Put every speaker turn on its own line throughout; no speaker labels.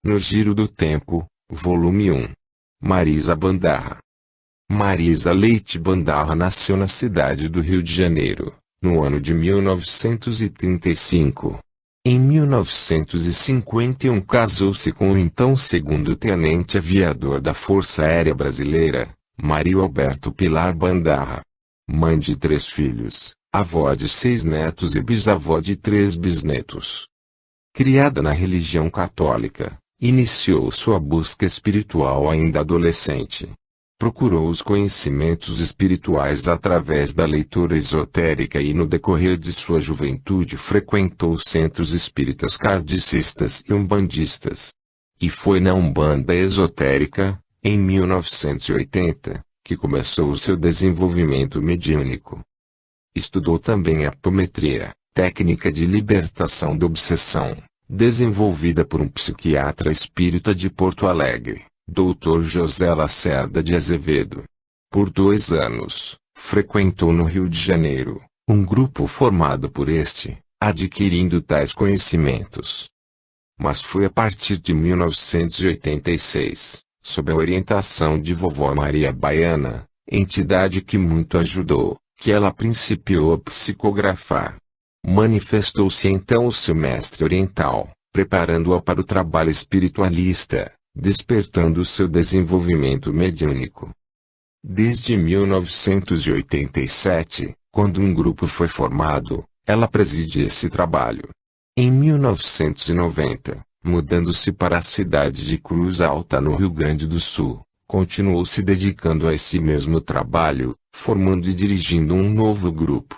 No Giro do Tempo, volume 1. Marisa Bandarra. Marisa Leite Bandarra nasceu na cidade do Rio de Janeiro, no ano de 1935. Em 1951 casou-se com o então segundo-tenente aviador da Força Aérea Brasileira, Mário Alberto Pilar Bandarra. Mãe de 3 filhos, avó de 6 netos e bisavó de 3 bisnetos. Criada na religião católica, iniciou sua busca espiritual ainda adolescente. Procurou os conhecimentos espirituais através da leitura esotérica e no decorrer de sua juventude frequentou centros espíritas kardecistas e umbandistas. E foi na Umbanda esotérica, em 1980, que começou o seu desenvolvimento mediúnico. Estudou também a apometria, técnica de libertação da obsessão, desenvolvida por um psiquiatra espírita de Porto Alegre, Dr. José Lacerda de Azevedo. Por 2 anos, frequentou no Rio de Janeiro, um grupo formado por este, adquirindo tais conhecimentos. Mas foi a partir de 1986, sob a orientação de vovó Maria Baiana, entidade que muito ajudou, que ela principiou a psicografar. Manifestou-se então o seu mestre oriental, preparando-a para o trabalho espiritualista, despertando o seu desenvolvimento mediúnico. Desde 1987, quando um grupo foi formado, ela preside esse trabalho. Em 1990, mudando-se para a cidade de Cruz Alta no Rio Grande do Sul, continuou se dedicando a esse mesmo trabalho, formando e dirigindo um novo grupo.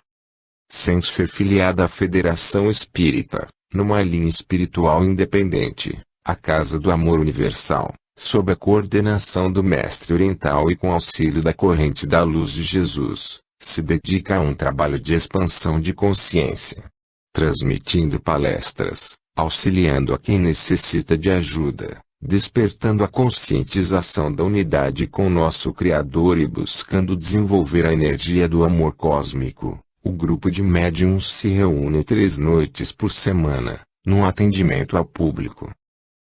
Sem ser filiada à Federação Espírita, numa linha espiritual independente, a Casa do Amor Universal, sob a coordenação do Mestre Oriental e com auxílio da Corrente da Luz de Jesus, se dedica a um trabalho de expansão de consciência, transmitindo palestras, auxiliando a quem necessita de ajuda, despertando a conscientização da unidade com nosso Criador e buscando desenvolver a energia do amor cósmico. O grupo de médiuns se reúne 3 noites por semana, num atendimento ao público.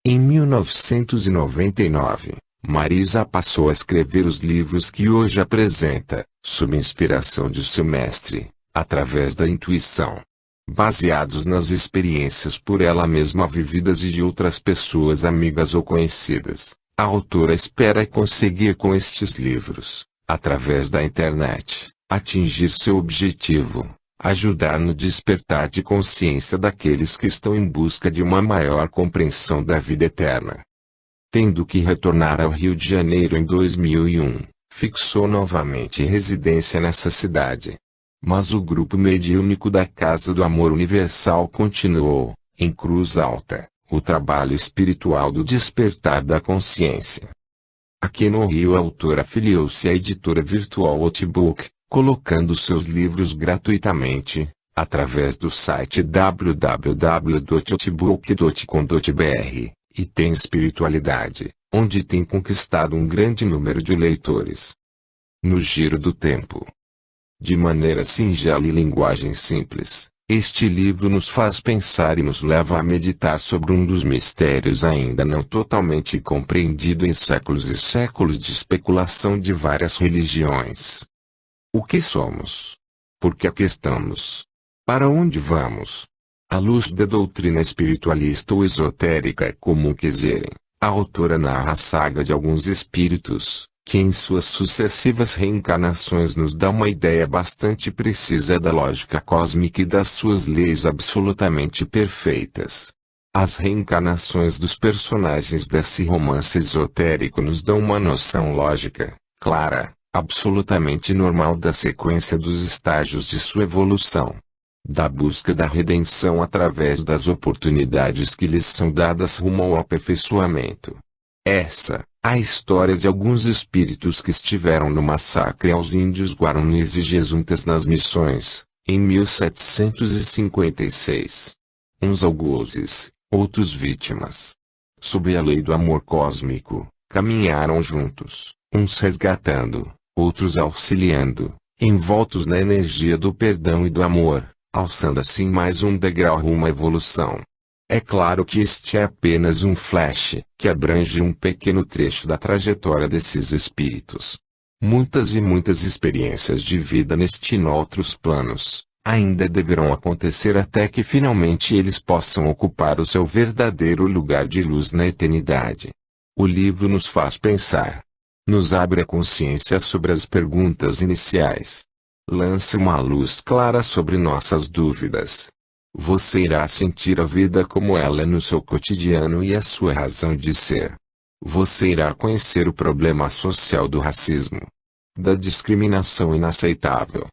Em 1999, Marisa passou a escrever os livros que hoje apresenta, sob inspiração de seu mestre, através da intuição. Baseados nas experiências por ela mesma vividas e de outras pessoas amigas ou conhecidas, a autora espera conseguir com estes livros, através da internet, atingir seu objetivo, ajudar no despertar de consciência daqueles que estão em busca de uma maior compreensão da vida eterna. Tendo que retornar ao Rio de Janeiro em 2001, fixou novamente residência nessa cidade. Mas o grupo mediúnico da Casa do Amor Universal continuou, em Cruz Alta, o trabalho espiritual do despertar da consciência. Aqui no Rio a autora afiliou-se à editora virtual Outbook, colocando seus livros gratuitamente, através do site www.outbook.com.br, e tem espiritualidade, onde tem conquistado um grande número de leitores. No Giro do Tempo. De maneira singela e linguagem simples, este livro nos faz pensar e nos leva a meditar sobre um dos mistérios ainda não totalmente compreendido em séculos e séculos de especulação de várias religiões. O que somos? Por que aqui estamos? Para onde vamos? À luz da doutrina espiritualista ou esotérica é comum dizerem, a autora narra a saga de alguns espíritos, que em suas sucessivas reencarnações nos dá uma ideia bastante precisa da lógica cósmica e das suas leis absolutamente perfeitas. As reencarnações dos personagens desse romance esotérico nos dão uma noção lógica, clara, absolutamente normal da sequência dos estágios de sua evolução. Da busca da redenção através das oportunidades que lhes são dadas rumo ao aperfeiçoamento. Essa, a história de alguns espíritos que estiveram no massacre aos índios guaranis e jesuítas nas missões, em 1756. Uns algozes, outros vítimas. Sob a lei do amor cósmico, caminharam juntos, uns resgatando, outros auxiliando, envoltos na energia do perdão e do amor, alçando assim mais um degrau rumo à evolução. É claro que este é apenas um flash, que abrange um pequeno trecho da trajetória desses espíritos. Muitas e muitas experiências de vida neste e noutros planos ainda deverão acontecer até que finalmente eles possam ocupar o seu verdadeiro lugar de luz na eternidade. O livro nos faz pensar. Nos abre a consciência sobre as perguntas iniciais. Lança uma luz clara sobre nossas dúvidas. Você irá sentir a vida como ela é no seu cotidiano e a sua razão de ser. Você irá conhecer o problema social do racismo, da discriminação inaceitável.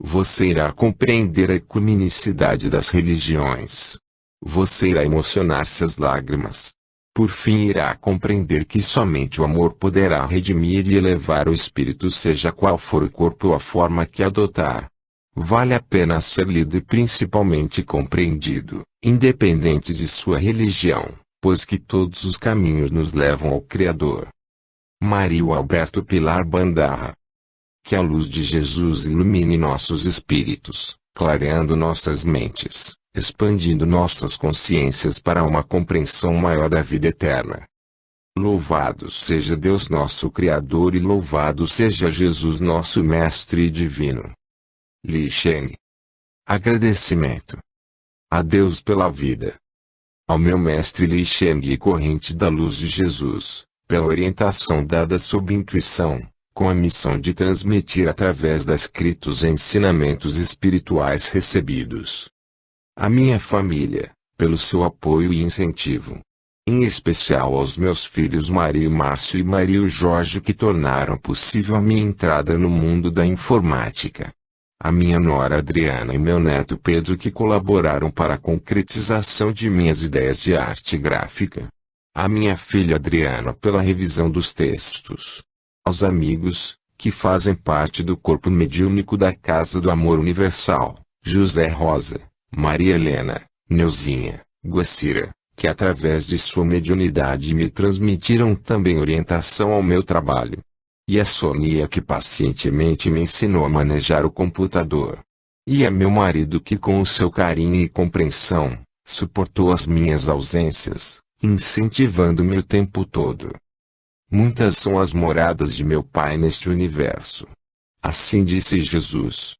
Você irá compreender a ecumenicidade das religiões. Você irá emocionar-se às lágrimas. Por fim irá compreender que somente o amor poderá redimir e elevar o espírito, seja qual for o corpo ou a forma que adotar. Vale a pena ser lido e principalmente compreendido, independente de sua religião, pois que todos os caminhos nos levam ao Criador. Mário Alberto Pilar Bandarra. Que a luz de Jesus ilumine nossos espíritos, clareando nossas mentes, expandindo nossas consciências para uma compreensão maior da vida eterna. Louvado seja Deus nosso Criador e louvado seja Jesus nosso Mestre Divino. Li Sheng. Agradecimento a Deus pela vida. Ao meu mestre Li Sheng e corrente da luz de Jesus, pela orientação dada sob intuição, com a missão de transmitir através da escrita os ensinamentos espirituais recebidos. A minha família, pelo seu apoio e incentivo. Em especial aos meus filhos Mário Márcio e Mário Jorge, que tornaram possível a minha entrada no mundo da informática. A minha nora Adriana e meu neto Pedro, que colaboraram para a concretização de minhas ideias de arte gráfica. A minha filha Adriana pela revisão dos textos. Aos amigos, que fazem parte do corpo mediúnico da Casa do Amor Universal, José Rosa, Maria Helena, Neuzinha, Guacira, que através de sua mediunidade me transmitiram também orientação ao meu trabalho. E a Sonia, que pacientemente me ensinou a manejar o computador. E a meu marido, que com o seu carinho e compreensão, suportou as minhas ausências, incentivando-me o tempo todo. Muitas são as moradas de meu Pai neste universo. Assim disse Jesus.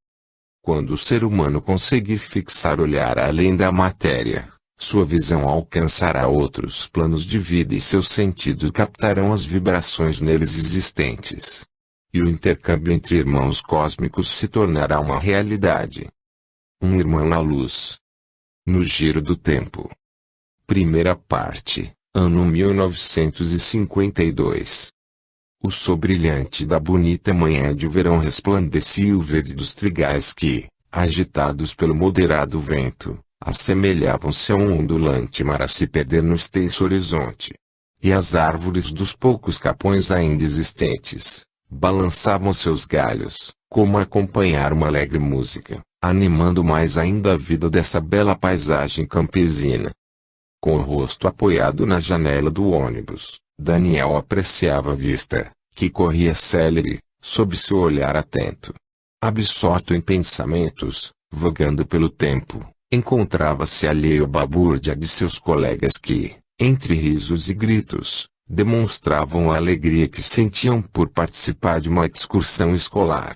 Quando o ser humano conseguir fixar o olhar além da matéria, sua visão alcançará outros planos de vida e seus sentidos captarão as vibrações neles existentes. E o intercâmbio entre irmãos cósmicos se tornará uma realidade. Um irmão à luz. No giro do tempo. Primeira parte. Ano 1952. O sol brilhante da bonita manhã de verão resplandecia o verde dos trigais que, agitados pelo moderado vento, assemelhavam-se a um ondulante mar a se perder no extenso horizonte. E as árvores dos poucos capões ainda existentes, balançavam seus galhos, como a acompanhar uma alegre música, animando mais ainda a vida dessa bela paisagem campesina. Com o rosto apoiado na janela do ônibus, Daniel apreciava a vista, que corria célere, sob seu olhar atento. Absorto em pensamentos, vagando pelo tempo, encontrava-se alheio à balbúrdia de seus colegas que, entre risos e gritos, demonstravam a alegria que sentiam por participar de uma excursão escolar.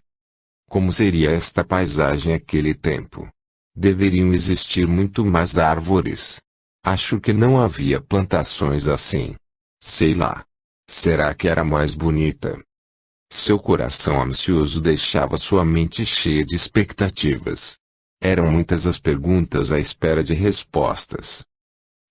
Como seria esta paisagem aquele tempo? Deveriam existir muito mais árvores. Acho que não havia plantações assim. Sei lá. Será que era mais bonita? Seu coração ansioso deixava sua mente cheia de expectativas. Eram muitas as perguntas à espera de respostas.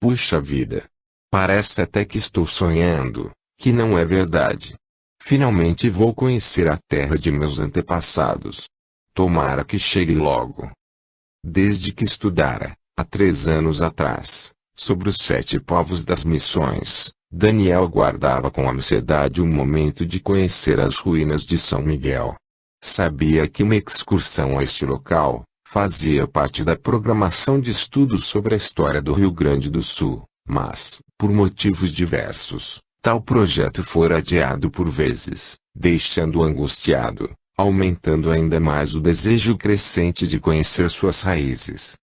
Puxa vida! Parece até que estou sonhando, que não é verdade. Finalmente vou conhecer a terra de meus antepassados. Tomara que chegue logo. Desde que estudara, há 3 anos atrás, sobre os 7 povos das missões, Daniel aguardava com ansiedade o momento de conhecer as ruínas de São Miguel. Sabia que uma excursão a este local fazia parte da programação de estudos sobre a história do Rio Grande do Sul, mas, por motivos diversos, tal projeto fora adiado por vezes, deixando-o angustiado, aumentando ainda mais o desejo crescente de conhecer suas raízes.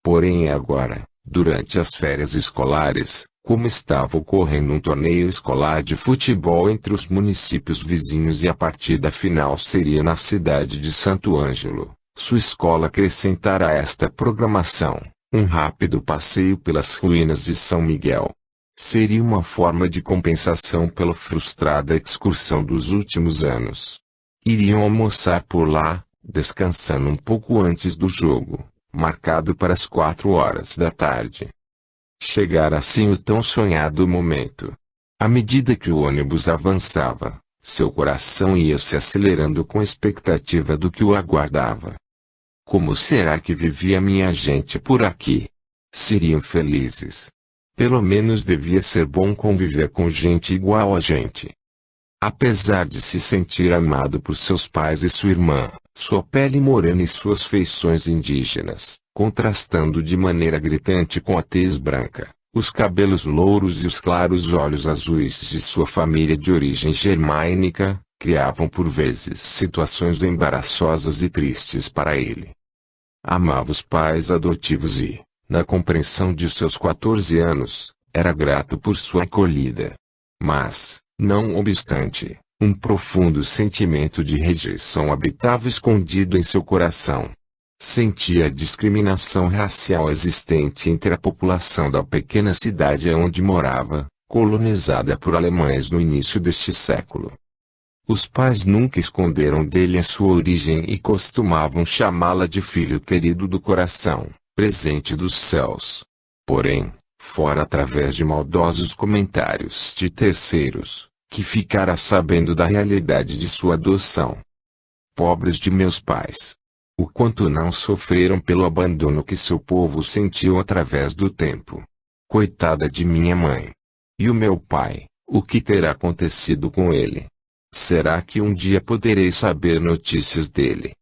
Porém agora, Durante as férias escolares, como estava ocorrendo um torneio escolar de futebol entre os municípios vizinhos e a partida final seria na cidade de Santo Ângelo, sua escola acrescentara a esta programação um rápido passeio pelas ruínas de São Miguel. Seria uma forma de compensação pela frustrada excursão dos últimos anos. Iriam almoçar por lá, descansando um pouco antes do jogo, marcado para as 4 horas da tarde. Chegara assim o tão sonhado momento. À medida que o ônibus avançava, seu coração ia se acelerando com expectativa do que o aguardava. Como será que vivia minha gente por aqui? Seriam felizes. Pelo menos devia ser bom conviver com gente igual a gente. Apesar de se sentir amado por seus pais e sua irmã, sua pele morena e suas feições indígenas, contrastando de maneira gritante com a tez branca, os cabelos louros e os claros olhos azuis de sua família de origem germânica, criavam por vezes situações embaraçosas e tristes para ele. Amava os pais adotivos e, na compreensão de seus 14 anos, era grato por sua acolhida. Mas, não obstante, um profundo sentimento de rejeição habitava escondido em seu coração. Sentia a discriminação racial existente entre a população da pequena cidade onde morava, colonizada por alemães no início deste século. Os pais nunca esconderam dele a sua origem e costumavam chamá-la de filho querido do coração, presente dos céus. Porém, fora através de maldosos comentários de terceiros, que ficara sabendo da realidade de sua adoção. Pobres de meus pais! O quanto não sofreram pelo abandono que seu povo sentiu através do tempo. Coitada de minha mãe! E o meu pai, o que terá acontecido com ele? Será que um dia poderei saber notícias dele?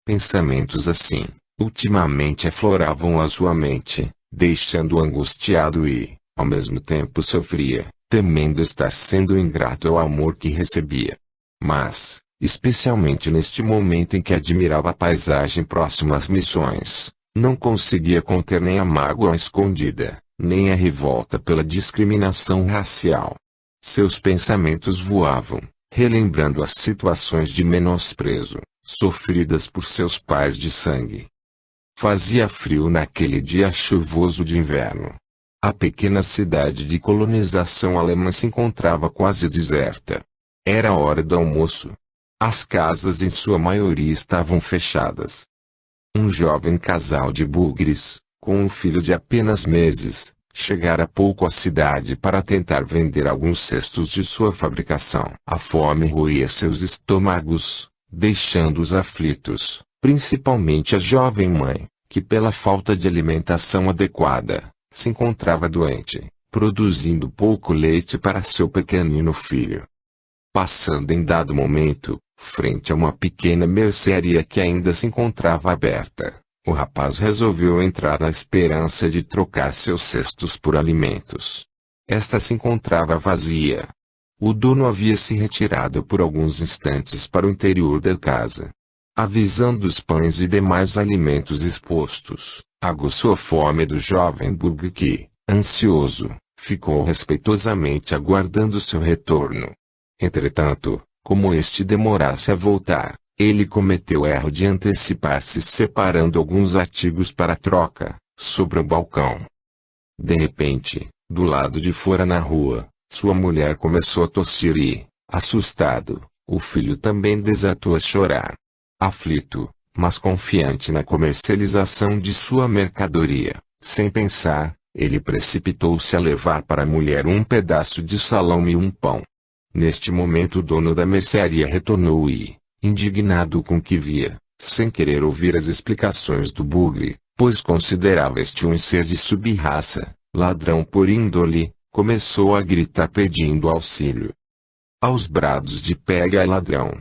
Pensamentos assim, ultimamente afloravam a sua mente, deixando-o angustiado e, ao mesmo tempo sofria, temendo estar sendo ingrato ao amor que recebia. Mas, especialmente neste momento em que admirava a paisagem próxima às missões, não conseguia conter nem a mágoa escondida, nem a revolta pela discriminação racial. Seus pensamentos voavam, relembrando as situações de menosprezo, sofridas por seus pais de sangue. Fazia frio naquele dia chuvoso de inverno. A pequena cidade de colonização alemã se encontrava quase deserta. Era a hora do almoço. As casas em sua maioria estavam fechadas. Um jovem casal de bugres, com um filho de apenas meses, chegara há pouco à cidade para tentar vender alguns cestos de sua fabricação. A fome roía seus estômagos, deixando-os aflitos, principalmente a jovem mãe, que pela falta de alimentação adequada, se encontrava doente, produzindo pouco leite para seu pequenino filho. Passando em dado momento, frente a uma pequena mercearia que ainda se encontrava aberta, o rapaz resolveu entrar na esperança de trocar seus cestos por alimentos. Esta se encontrava vazia. O dono havia se retirado por alguns instantes para o interior da casa. Avisando os pães e demais alimentos expostos, aguçou a fome do jovem bugre que, ansioso, ficou respeitosamente aguardando seu retorno. Entretanto, como este demorasse a voltar, ele cometeu o erro de antecipar-se separando alguns artigos para troca, sobre o balcão. De repente, do lado de fora na rua, sua mulher começou a tossir e, assustado, o filho também desatou a chorar. Aflito, mas confiante na comercialização de sua mercadoria, sem pensar, ele precipitou-se a levar para a mulher um pedaço de salame e um pão. Neste momento o dono da mercearia retornou e, indignado com o que via, sem querer ouvir as explicações do bugre, pois considerava este um ser de sub-raça, ladrão por índole, começou a gritar pedindo auxílio. Aos brados de pega ladrão!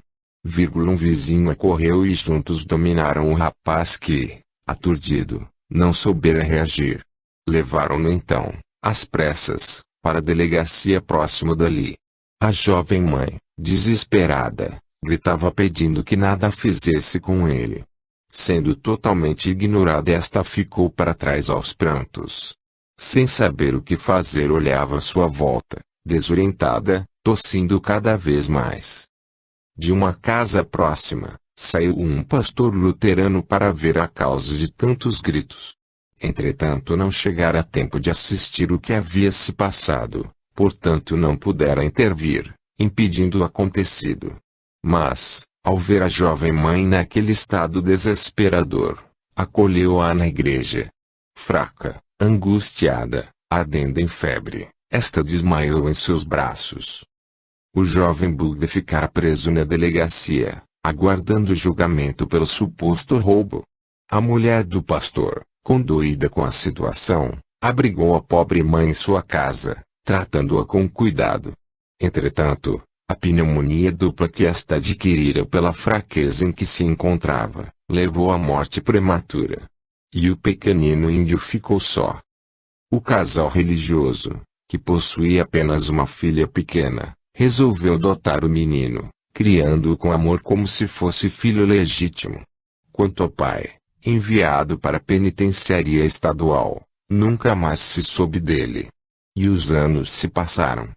Um vizinho acorreu e juntos dominaram o rapaz que, aturdido, não soubera reagir. Levaram-no então, às pressas, para a delegacia próximo dali. A jovem mãe, desesperada, gritava pedindo que nada fizesse com ele. Sendo totalmente ignorada, esta ficou para trás aos prantos, sem saber o que fazer olhava à sua volta, desorientada, tossindo cada vez mais. De uma casa próxima, saiu um pastor luterano para ver a causa de tantos gritos. Entretanto não chegara tempo de assistir o que havia se passado, portanto não pudera intervir, impedindo o acontecido. Mas, ao ver a jovem mãe naquele estado desesperador, acolheu-a na igreja. Fraca, angustiada, ardendo em febre, esta desmaiou em seus braços. O jovem Bulga ficara preso na delegacia, aguardando julgamento pelo suposto roubo. A mulher do pastor, condoída com a situação, abrigou a pobre mãe em sua casa, tratando-a com cuidado. Entretanto, a pneumonia dupla que esta adquirira pela fraqueza em que se encontrava, levou à morte prematura. E o pequenino índio ficou só. O casal religioso, que possuía apenas uma filha pequena, resolveu adotar o menino, criando-o com amor como se fosse filho legítimo. Quanto ao pai, enviado para a penitenciaria estadual, nunca mais se soube dele. E os anos se passaram.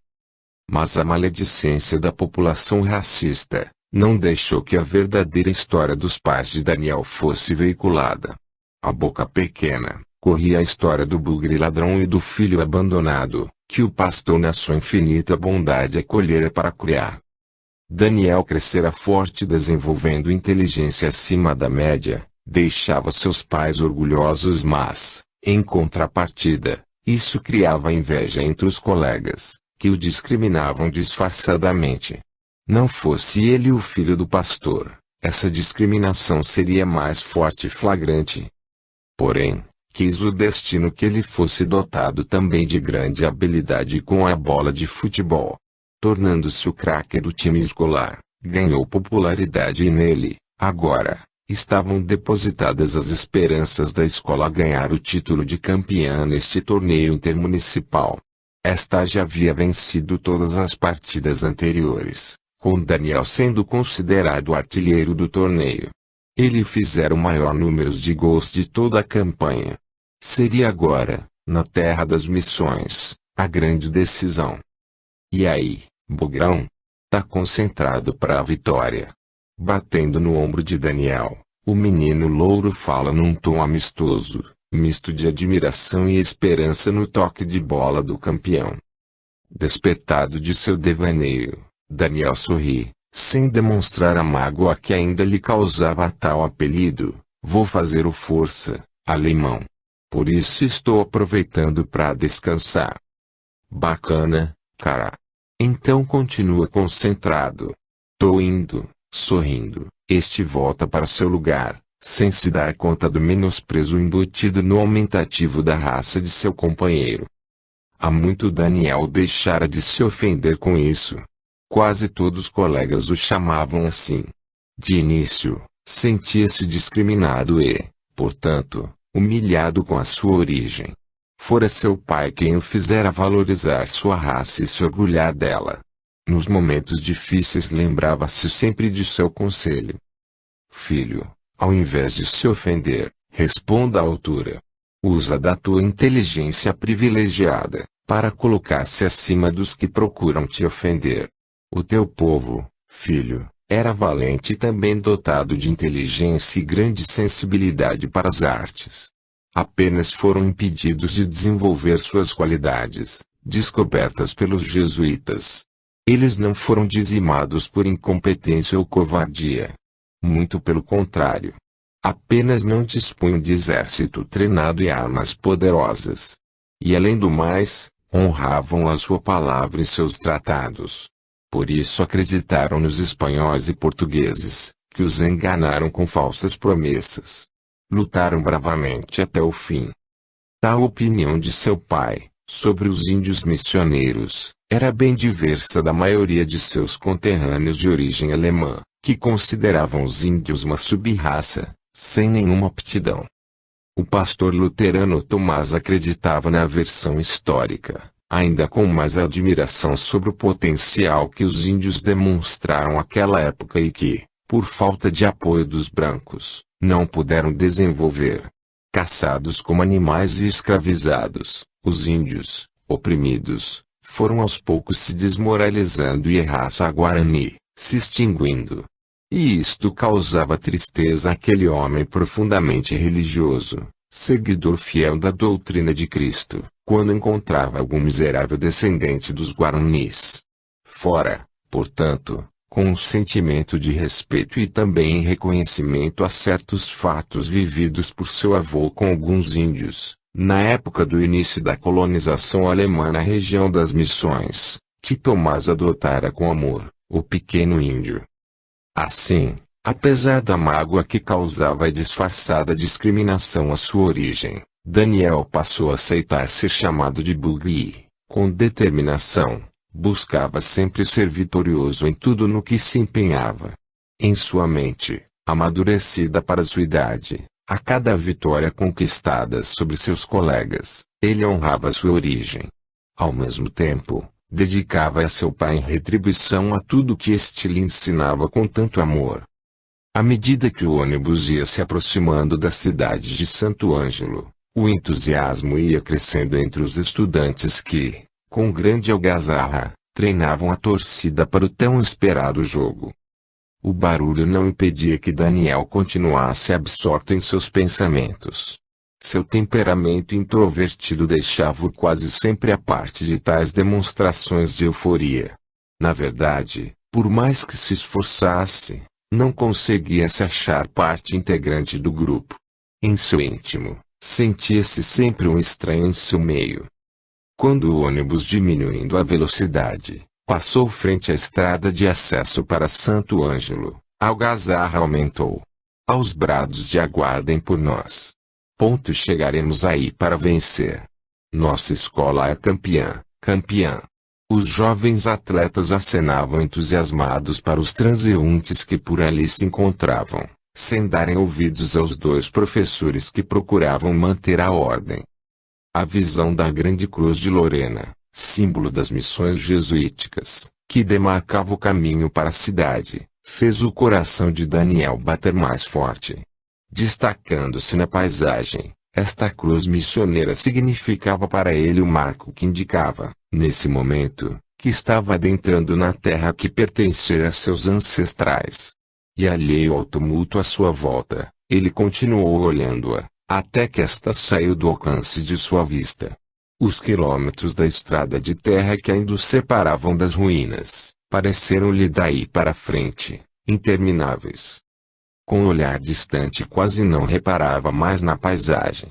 Mas a maledicência da população racista não deixou que a verdadeira história dos pais de Daniel fosse veiculada. A boca pequena corria a história do bugre ladrão e do filho abandonado, que o pastor na sua infinita bondade acolhera para criar. Daniel crescera forte desenvolvendo inteligência acima da média, deixava seus pais orgulhosos mas, em contrapartida, isso criava inveja entre os colegas, que o discriminavam disfarçadamente. Não fosse ele o filho do pastor, essa discriminação seria mais forte e flagrante. Porém, quis o destino que ele fosse dotado também de grande habilidade com a bola de futebol. Tornando-se o craque do time escolar, ganhou popularidade e nele, agora, estavam depositadas as esperanças da escola a ganhar o título de campeã neste torneio intermunicipal. Esta já havia vencido todas as partidas anteriores, com Daniel sendo considerado artilheiro do torneio. Ele fizera o maior número de gols de toda a campanha. Seria agora, na terra das missões, a grande decisão. E aí, Bugrão? Tá concentrado para a vitória. Batendo no ombro de Daniel, o menino louro fala num tom amistoso, misto de admiração e esperança no toque de bola do campeão. Despertado de seu devaneio, Daniel sorri, sem demonstrar a mágoa que ainda lhe causava tal apelido. Vou fazer o força, alemão. Por isso estou aproveitando para descansar. Bacana, cara. Então continua concentrado. Tô indo, sorrindo. Este volta para seu lugar, sem se dar conta do menosprezo embutido no aumentativo da raça de seu companheiro. Há muito Daniel deixara de se ofender com isso. Quase todos os colegas o chamavam assim. De início, sentia-se discriminado e, portanto, humilhado com a sua origem. Fora seu pai quem o fizera valorizar sua raça e se orgulhar dela. Nos momentos difíceis lembrava-se sempre de seu conselho. Filho, ao invés de se ofender, responda à altura. Usa da tua inteligência privilegiada, para colocar-se acima dos que procuram te ofender. O teu povo, filho, era valente e também dotado de inteligência e grande sensibilidade para as artes. Apenas foram impedidos de desenvolver suas qualidades, descobertas pelos jesuítas. Eles não foram dizimados por incompetência ou covardia. Muito pelo contrário. Apenas não dispunham de exército treinado e armas poderosas. E além do mais, honravam a sua palavra em seus tratados. Por isso acreditaram nos espanhóis e portugueses, que os enganaram com falsas promessas. Lutaram bravamente até o fim. Tal opinião de seu pai, sobre os índios missioneiros, era bem diversa da maioria de seus conterrâneos de origem alemã, que consideravam os índios uma sub-raça, sem nenhuma aptidão. O pastor luterano Tomás acreditava na versão histórica, ainda com mais admiração sobre o potencial que os índios demonstraram naquela época e que, por falta de apoio dos brancos, não puderam desenvolver. Caçados como animais e escravizados, Os índios, oprimidos, foram aos poucos se desmoralizando e a raça guarani, se extinguindo. E isto causava tristeza àquele homem profundamente religioso, seguidor fiel da doutrina de Cristo, quando encontrava algum miserável descendente dos guaranis. Fora, portanto, com um sentimento de respeito e também em reconhecimento a certos fatos vividos por seu avô com alguns índios, na época do início da colonização alemã na região das Missões, que Tomás adotara com amor, o pequeno índio. Assim, apesar da mágoa que causava a disfarçada discriminação à sua origem, Daniel passou a aceitar ser chamado de Bugri, com determinação. Buscava sempre ser vitorioso em tudo no que se empenhava. Em sua mente, amadurecida para sua idade, a cada vitória conquistada sobre seus colegas, ele honrava sua origem. Ao mesmo tempo, dedicava a seu pai em retribuição a tudo que este lhe ensinava com tanto amor. À medida que o ônibus ia se aproximando da cidade de Santo Ângelo, o entusiasmo ia crescendo entre os estudantes que, com grande algazarra, treinavam a torcida para o tão esperado jogo. O barulho não impedia que Daniel continuasse absorto em seus pensamentos. Seu temperamento introvertido deixava-o quase sempre à parte de tais demonstrações de euforia. Na verdade, por mais que se esforçasse, não conseguia se achar parte integrante do grupo. Em seu íntimo, sentia-se sempre um estranho em seu meio. Quando o ônibus, diminuindo a velocidade, passou frente à estrada de acesso para Santo Ângelo, a algazarra aumentou. Aos brados de aguardem por nós. Chegaremos aí para vencer. Nossa escola é campeã, campeã. Os jovens atletas acenavam entusiasmados para os transeuntes que por ali se encontravam, sem darem ouvidos aos dois professores que procuravam manter a ordem. A visão da grande cruz de Lorena, símbolo das missões jesuíticas, que demarcava o caminho para a cidade, fez o coração de Daniel bater mais forte. Destacando-se na paisagem, esta cruz missioneira significava para ele o marco que indicava, nesse momento, que estava adentrando na terra que pertencera a seus ancestrais. E alheio ao tumulto à sua volta, ele continuou olhando-a, até que esta saiu do alcance de sua vista. Os quilômetros da estrada de terra que ainda os separavam das ruínas, pareceram-lhe daí para frente, intermináveis. Com o olhar distante quase não reparava mais na paisagem.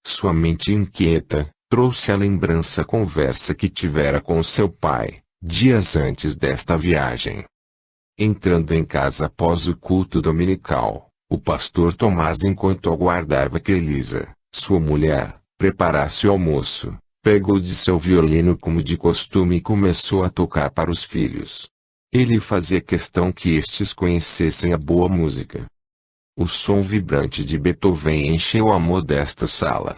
Sua mente inquieta, trouxe à lembrança a conversa que tivera com seu pai, dias antes desta viagem. Entrando em casa após o culto dominical, o pastor Tomás, enquanto aguardava que Elisa, sua mulher, preparasse o almoço, pegou de seu violino como de costume e começou a tocar para os filhos. Ele fazia questão que estes conhecessem a boa música. O som vibrante de Beethoven encheu a modesta sala.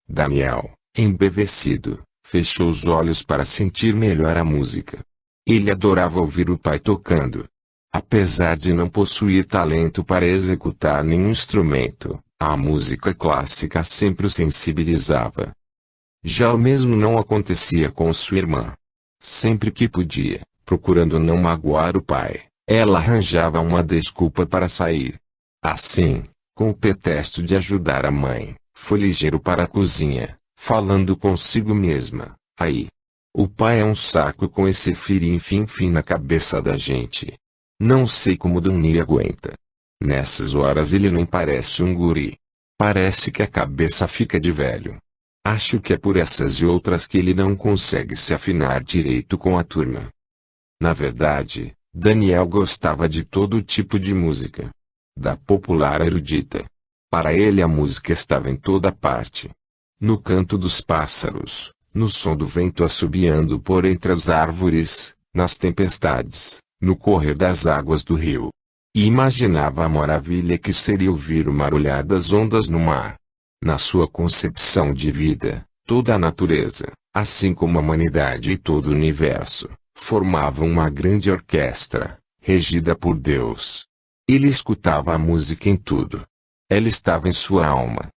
Daniel, embevecido, fechou os olhos para sentir melhor a música. Ele adorava ouvir o pai tocando. Apesar de não possuir talento para executar nenhum instrumento, a música clássica sempre o sensibilizava. Já o mesmo não acontecia com sua irmã. Sempre que podia, procurando não magoar o pai, ela arranjava uma desculpa para sair. Assim, com o pretexto de ajudar a mãe, foi ligeiro para a cozinha, falando consigo mesma: aí. O pai é um saco com esse firim-fim na cabeça da gente. Não sei como Dani aguenta. Nessas horas ele nem parece um guri. Parece que a cabeça fica de velho. Acho que é por essas e outras que ele não consegue se afinar direito com a turma. Na verdade, Daniel gostava de todo tipo de música. Da popular erudita. Para ele a música estava em toda parte. No canto dos pássaros, no som do vento assobiando por entre as árvores, nas tempestades, no correr das águas do rio. E imaginava a maravilha que seria ouvir o marulhar das ondas no mar. Na sua concepção de vida, toda a natureza, assim como a humanidade e todo o universo, formavam uma grande orquestra, regida por Deus. Ele escutava a música em tudo. Ela estava em sua alma.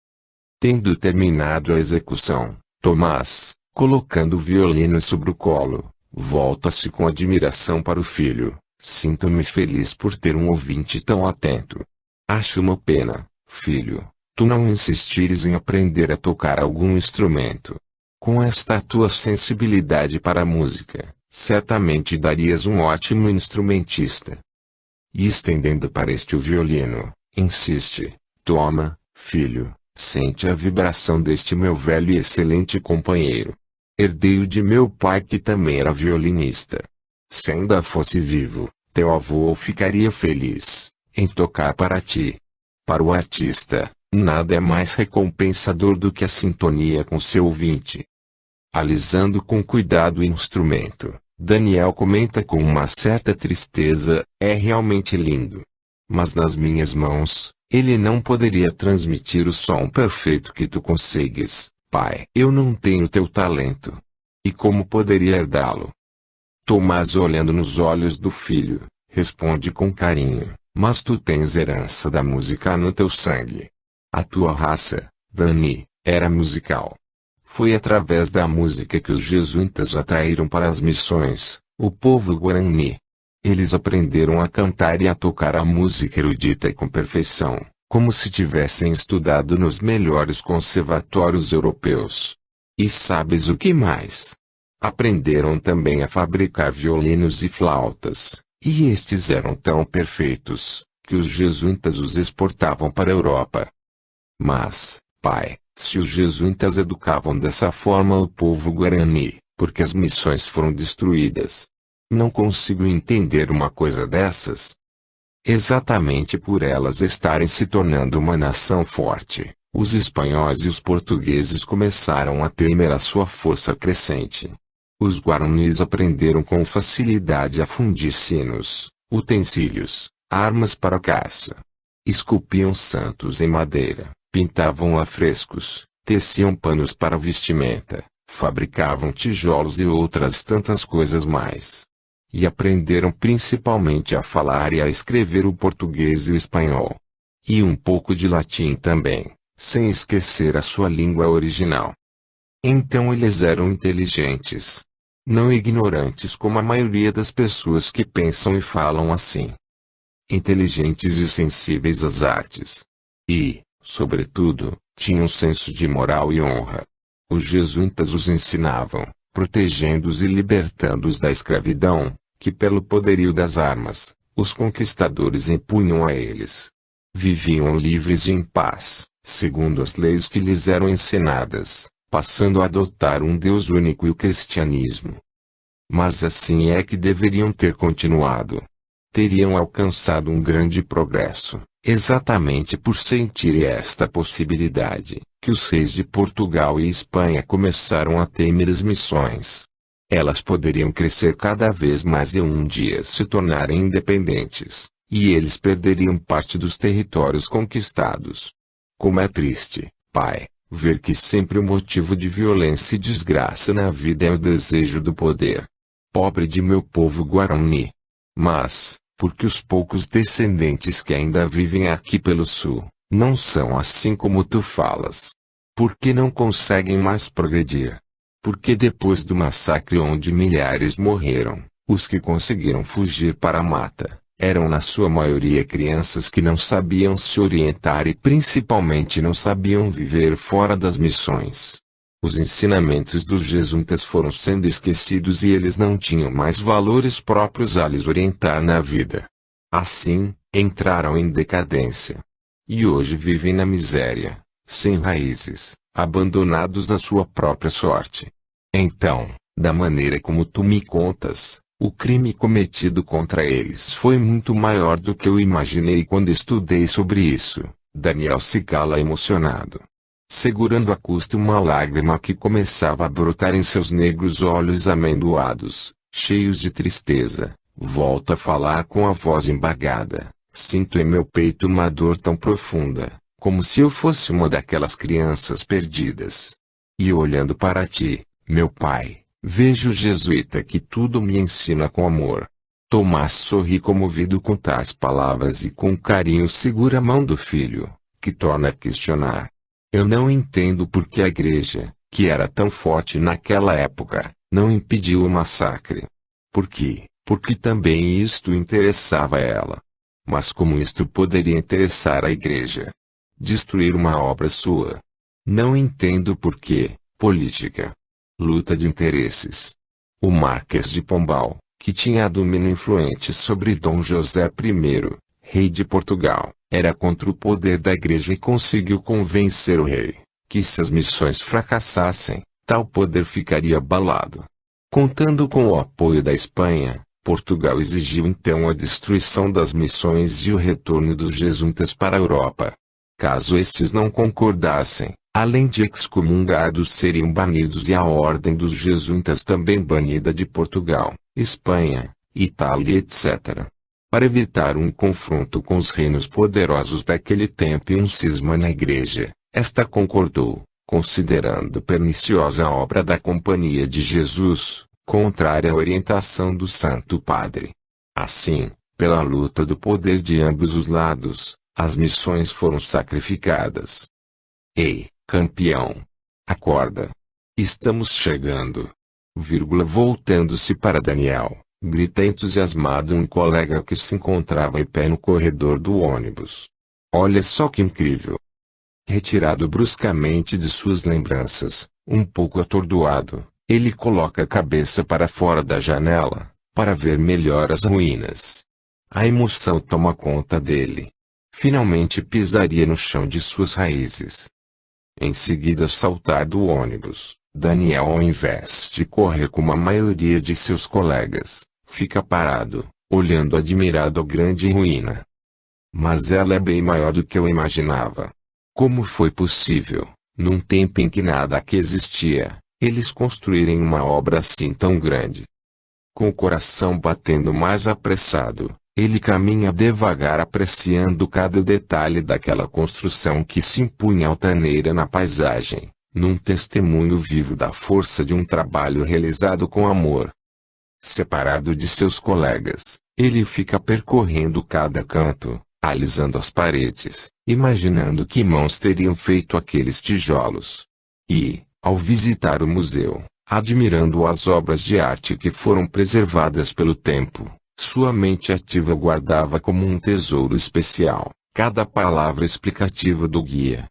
Tendo terminado a execução, Tomás, Colocando o violino sobre o colo, volta-se com admiração para o filho. Sinto-me feliz por ter um ouvinte tão atento. Acho uma pena, filho, tu não insistires em aprender a tocar algum instrumento. Com esta tua sensibilidade para a música, certamente darias um ótimo instrumentista. E estendendo para este o violino, insiste: toma, filho, sente a vibração deste meu velho e excelente companheiro. Herdeiro de meu pai que também era violinista. Se ainda fosse vivo, teu avô ficaria feliz em tocar para ti. Para o artista, nada é mais recompensador do que a sintonia com seu ouvinte. Alisando com cuidado o instrumento, Daniel comenta com uma certa tristeza: é realmente lindo. Mas nas minhas mãos, ele não poderia transmitir o som perfeito que tu consegues, pai. Eu não tenho teu talento. E como poderia herdá-lo? Tomás, olhando nos olhos do filho, responde com carinho: mas tu tens herança da música no teu sangue. A tua raça, Dani, era musical. Foi através da música que os jesuítas atraíram para as missões o povo guarani. Eles aprenderam a cantar e a tocar a música erudita e com perfeição, como se tivessem estudado nos melhores conservatórios europeus. E sabes o que mais? Aprenderam também a fabricar violinos e flautas, e estes eram tão perfeitos, que os jesuítas os exportavam para a Europa. Mas, pai, se os jesuítas educavam dessa forma o povo guarani, porque as missões foram destruídas? Não consigo entender uma coisa dessas. Exatamente por elas estarem se tornando uma nação forte, os espanhóis e os portugueses começaram a temer a sua força crescente. Os guaranis aprenderam com facilidade a fundir sinos, utensílios, armas para caça. Esculpiam santos em madeira, pintavam afrescos, teciam panos para vestimenta, fabricavam tijolos e outras tantas coisas mais. E aprenderam principalmente a falar e a escrever o português e o espanhol. E um pouco de latim também, sem esquecer a sua língua original. Então eles eram inteligentes. Não ignorantes como a maioria das pessoas que pensam e falam assim. Inteligentes e sensíveis às artes. E, sobretudo, tinham senso de moral e honra. Os jesuítas os ensinavam, protegendo-os e libertando-os da escravidão, que pelo poderio das armas, os conquistadores impunham a eles. Viviam livres e em paz, segundo as leis que lhes eram ensinadas, passando a adotar um Deus único e o cristianismo. Mas assim é que deveriam ter continuado. Teriam alcançado um grande progresso, exatamente por sentirem esta possibilidade, que os reis de Portugal e Espanha começaram a temer as missões. Elas poderiam crescer cada vez mais e um dia se tornarem independentes, e eles perderiam parte dos territórios conquistados. Como é triste, pai, ver que sempre o motivo de violência e desgraça na vida é o desejo do poder. Pobre de meu povo guarani. Mas, porque os poucos descendentes que ainda vivem aqui pelo sul, não são assim como tu falas? Porque não conseguem mais progredir? Porque depois do massacre onde milhares morreram, os que conseguiram fugir para a mata, eram na sua maioria crianças que não sabiam se orientar e principalmente não sabiam viver fora das missões. Os ensinamentos dos jesuítas foram sendo esquecidos e eles não tinham mais valores próprios a lhes orientar na vida. Assim, entraram em decadência. E hoje vivem na miséria, sem raízes, abandonados à sua própria sorte. Então, da maneira como tu me contas, o crime cometido contra eles foi muito maior do que eu imaginei quando estudei sobre isso. Daniel se cala emocionado, segurando a custa uma lágrima que começava a brotar em seus negros olhos amendoados, cheios de tristeza. Volta a falar com a voz embargada: sinto em meu peito uma dor tão profunda, como se eu fosse uma daquelas crianças perdidas. E olhando para ti, meu pai, vejo o jesuíta que tudo me ensina com amor. Tomás sorri comovido com tais palavras e com carinho segura a mão do filho, que torna a questionar. Eu não entendo por que a igreja, que era tão forte naquela época, não impediu o massacre. Por quê? Porque também isto interessava ela. Mas como isto poderia interessar a igreja? Destruir uma obra sua? Não entendo por quê. Política. Luta de interesses. O Marquês de Pombal, que tinha domínio influente sobre Dom José I, rei de Portugal, era contra o poder da igreja e conseguiu convencer o rei, que se as missões fracassassem, tal poder ficaria abalado. Contando com o apoio da Espanha, Portugal exigiu então a destruição das missões e o retorno dos jesuítas para a Europa. Caso estes não concordassem, além de excomungados seriam banidos e a ordem dos jesuítas também banida de Portugal, Espanha, Itália etc. Para evitar um confronto com os reinos poderosos daquele tempo e um cisma na igreja, esta concordou, considerando perniciosa a obra da Companhia de Jesus, contrária à orientação do Santo Padre. Assim, pela luta do poder de ambos os lados, as missões foram sacrificadas. Ei, campeão! Acorda! Estamos chegando! Voltando-se para Daniel, grita entusiasmado um colega que se encontrava em pé no corredor do ônibus. Olha só que incrível! Retirado bruscamente de suas lembranças, um pouco atordoado, ele coloca a cabeça para fora da janela, para ver melhor as ruínas. A emoção toma conta dele. Finalmente pisaria no chão de suas raízes. Em seguida saltar do ônibus, Daniel, ao invés de correr como a maioria de seus colegas, fica parado, olhando admirado a grande ruína. Mas ela é bem maior do que eu imaginava. Como foi possível, num tempo em que nada aqui existia, eles construírem uma obra assim tão grande? Com o coração batendo mais apressado, ele caminha devagar apreciando cada detalhe daquela construção que se impunha altaneira na paisagem, num testemunho vivo da força de um trabalho realizado com amor. Separado de seus colegas, ele fica percorrendo cada canto, alisando as paredes, imaginando que mãos teriam feito aqueles tijolos. E, ao visitar o museu, admirando as obras de arte que foram preservadas pelo tempo, sua mente ativa guardava como um tesouro especial cada palavra explicativa do guia.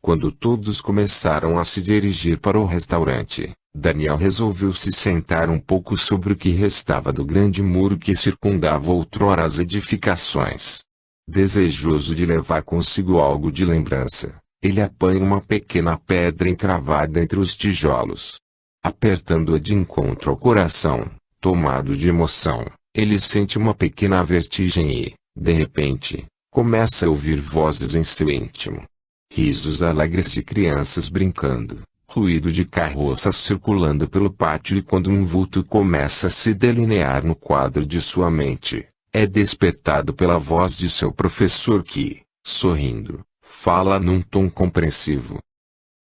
Quando todos começaram a se dirigir para o restaurante, Daniel resolveu se sentar um pouco sobre o que restava do grande muro que circundava outrora as edificações. Desejoso de levar consigo algo de lembrança, ele apanha uma pequena pedra encravada entre os tijolos. Apertando-a de encontro ao coração, tomado de emoção, ele sente uma pequena vertigem e, de repente, começa a ouvir vozes em seu íntimo. Risos alegres de crianças brincando, ruído de carroças circulando pelo pátio e quando um vulto começa a se delinear no quadro de sua mente, é despertado pela voz de seu professor que, sorrindo, fala num tom compreensivo.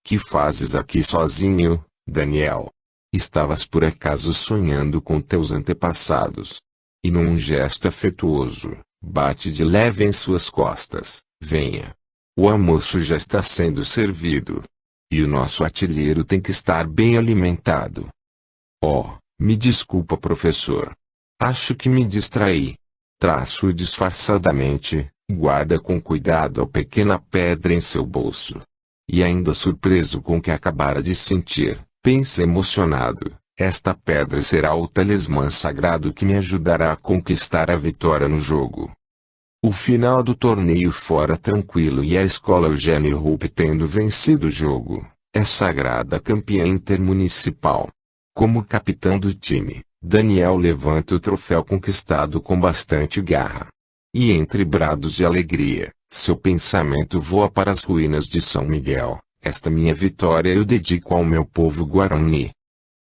Que fazes aqui sozinho, Daniel? Estavas por acaso sonhando com teus antepassados? E num gesto afetuoso, bate de leve em suas costas. Venha. O almoço já está sendo servido. E o nosso artilheiro tem que estar bem alimentado. Oh, me desculpa, professor. Acho que me distraí. Traço disfarçadamente, guarda com cuidado a pequena pedra em seu bolso. E ainda surpreso com o que acabara de sentir, pensa emocionado, esta pedra será o talismã sagrado que me ajudará a conquistar a vitória no jogo. O final do torneio fora tranquilo e a escola Eugênio Rupp tendo vencido o jogo, é sagrada campeã intermunicipal. Como capitão do time, Daniel levanta o troféu conquistado com bastante garra. E entre brados de alegria, seu pensamento voa para as ruínas de São Miguel. Esta minha vitória eu dedico ao meu povo Guarani.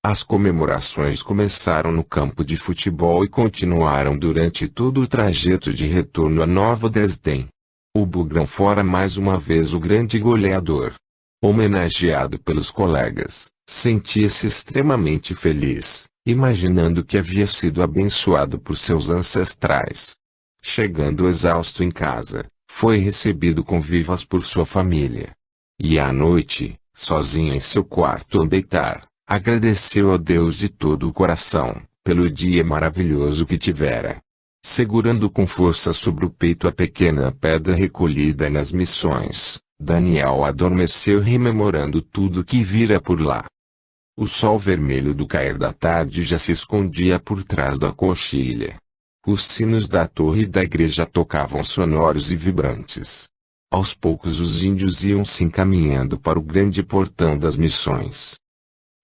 As comemorações começaram no campo de futebol e continuaram durante todo o trajeto de retorno a Nova Dresden. O Bugrão fora mais uma vez o grande goleador. Homenageado pelos colegas, sentia-se extremamente feliz, imaginando que havia sido abençoado por seus ancestrais. Chegando exausto em casa, foi recebido com vivas por sua família. E à noite, sozinho em seu quarto ao deitar, agradeceu a Deus de todo o coração, pelo dia maravilhoso que tivera. Segurando com força sobre o peito a pequena pedra recolhida nas missões, Daniel adormeceu rememorando tudo que vira por lá. O sol vermelho do cair da tarde já se escondia por trás da coxilha. Os sinos da torre da igreja tocavam sonoros e vibrantes. Aos poucos os índios iam se encaminhando para o grande portão das missões.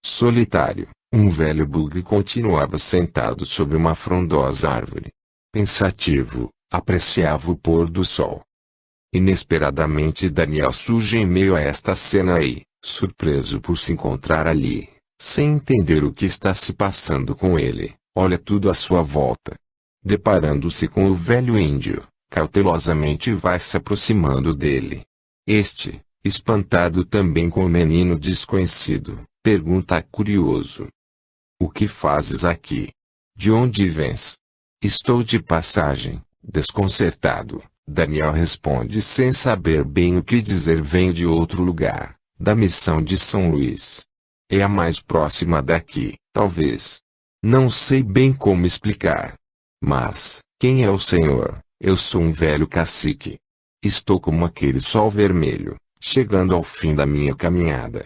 Solitário, um velho bugre continuava sentado sobre uma frondosa árvore. Pensativo, apreciava o pôr do sol. Inesperadamente Daniel surge em meio a esta cena e, surpreso por se encontrar ali, sem entender o que está se passando com ele, olha tudo à sua volta. Deparando-se com o velho índio, cautelosamente vai se aproximando dele. Este, espantado também com o menino desconhecido, pergunta curioso: "O que fazes aqui? De onde vens?" "Estou de passagem." Desconcertado, Daniel responde sem saber bem o que dizer: "Venho de outro lugar, da missão de São Luís. É a mais próxima daqui, talvez. Não sei bem como explicar. Mas, quem é o senhor?" "Eu sou um velho cacique. Estou como aquele sol vermelho, chegando ao fim da minha caminhada."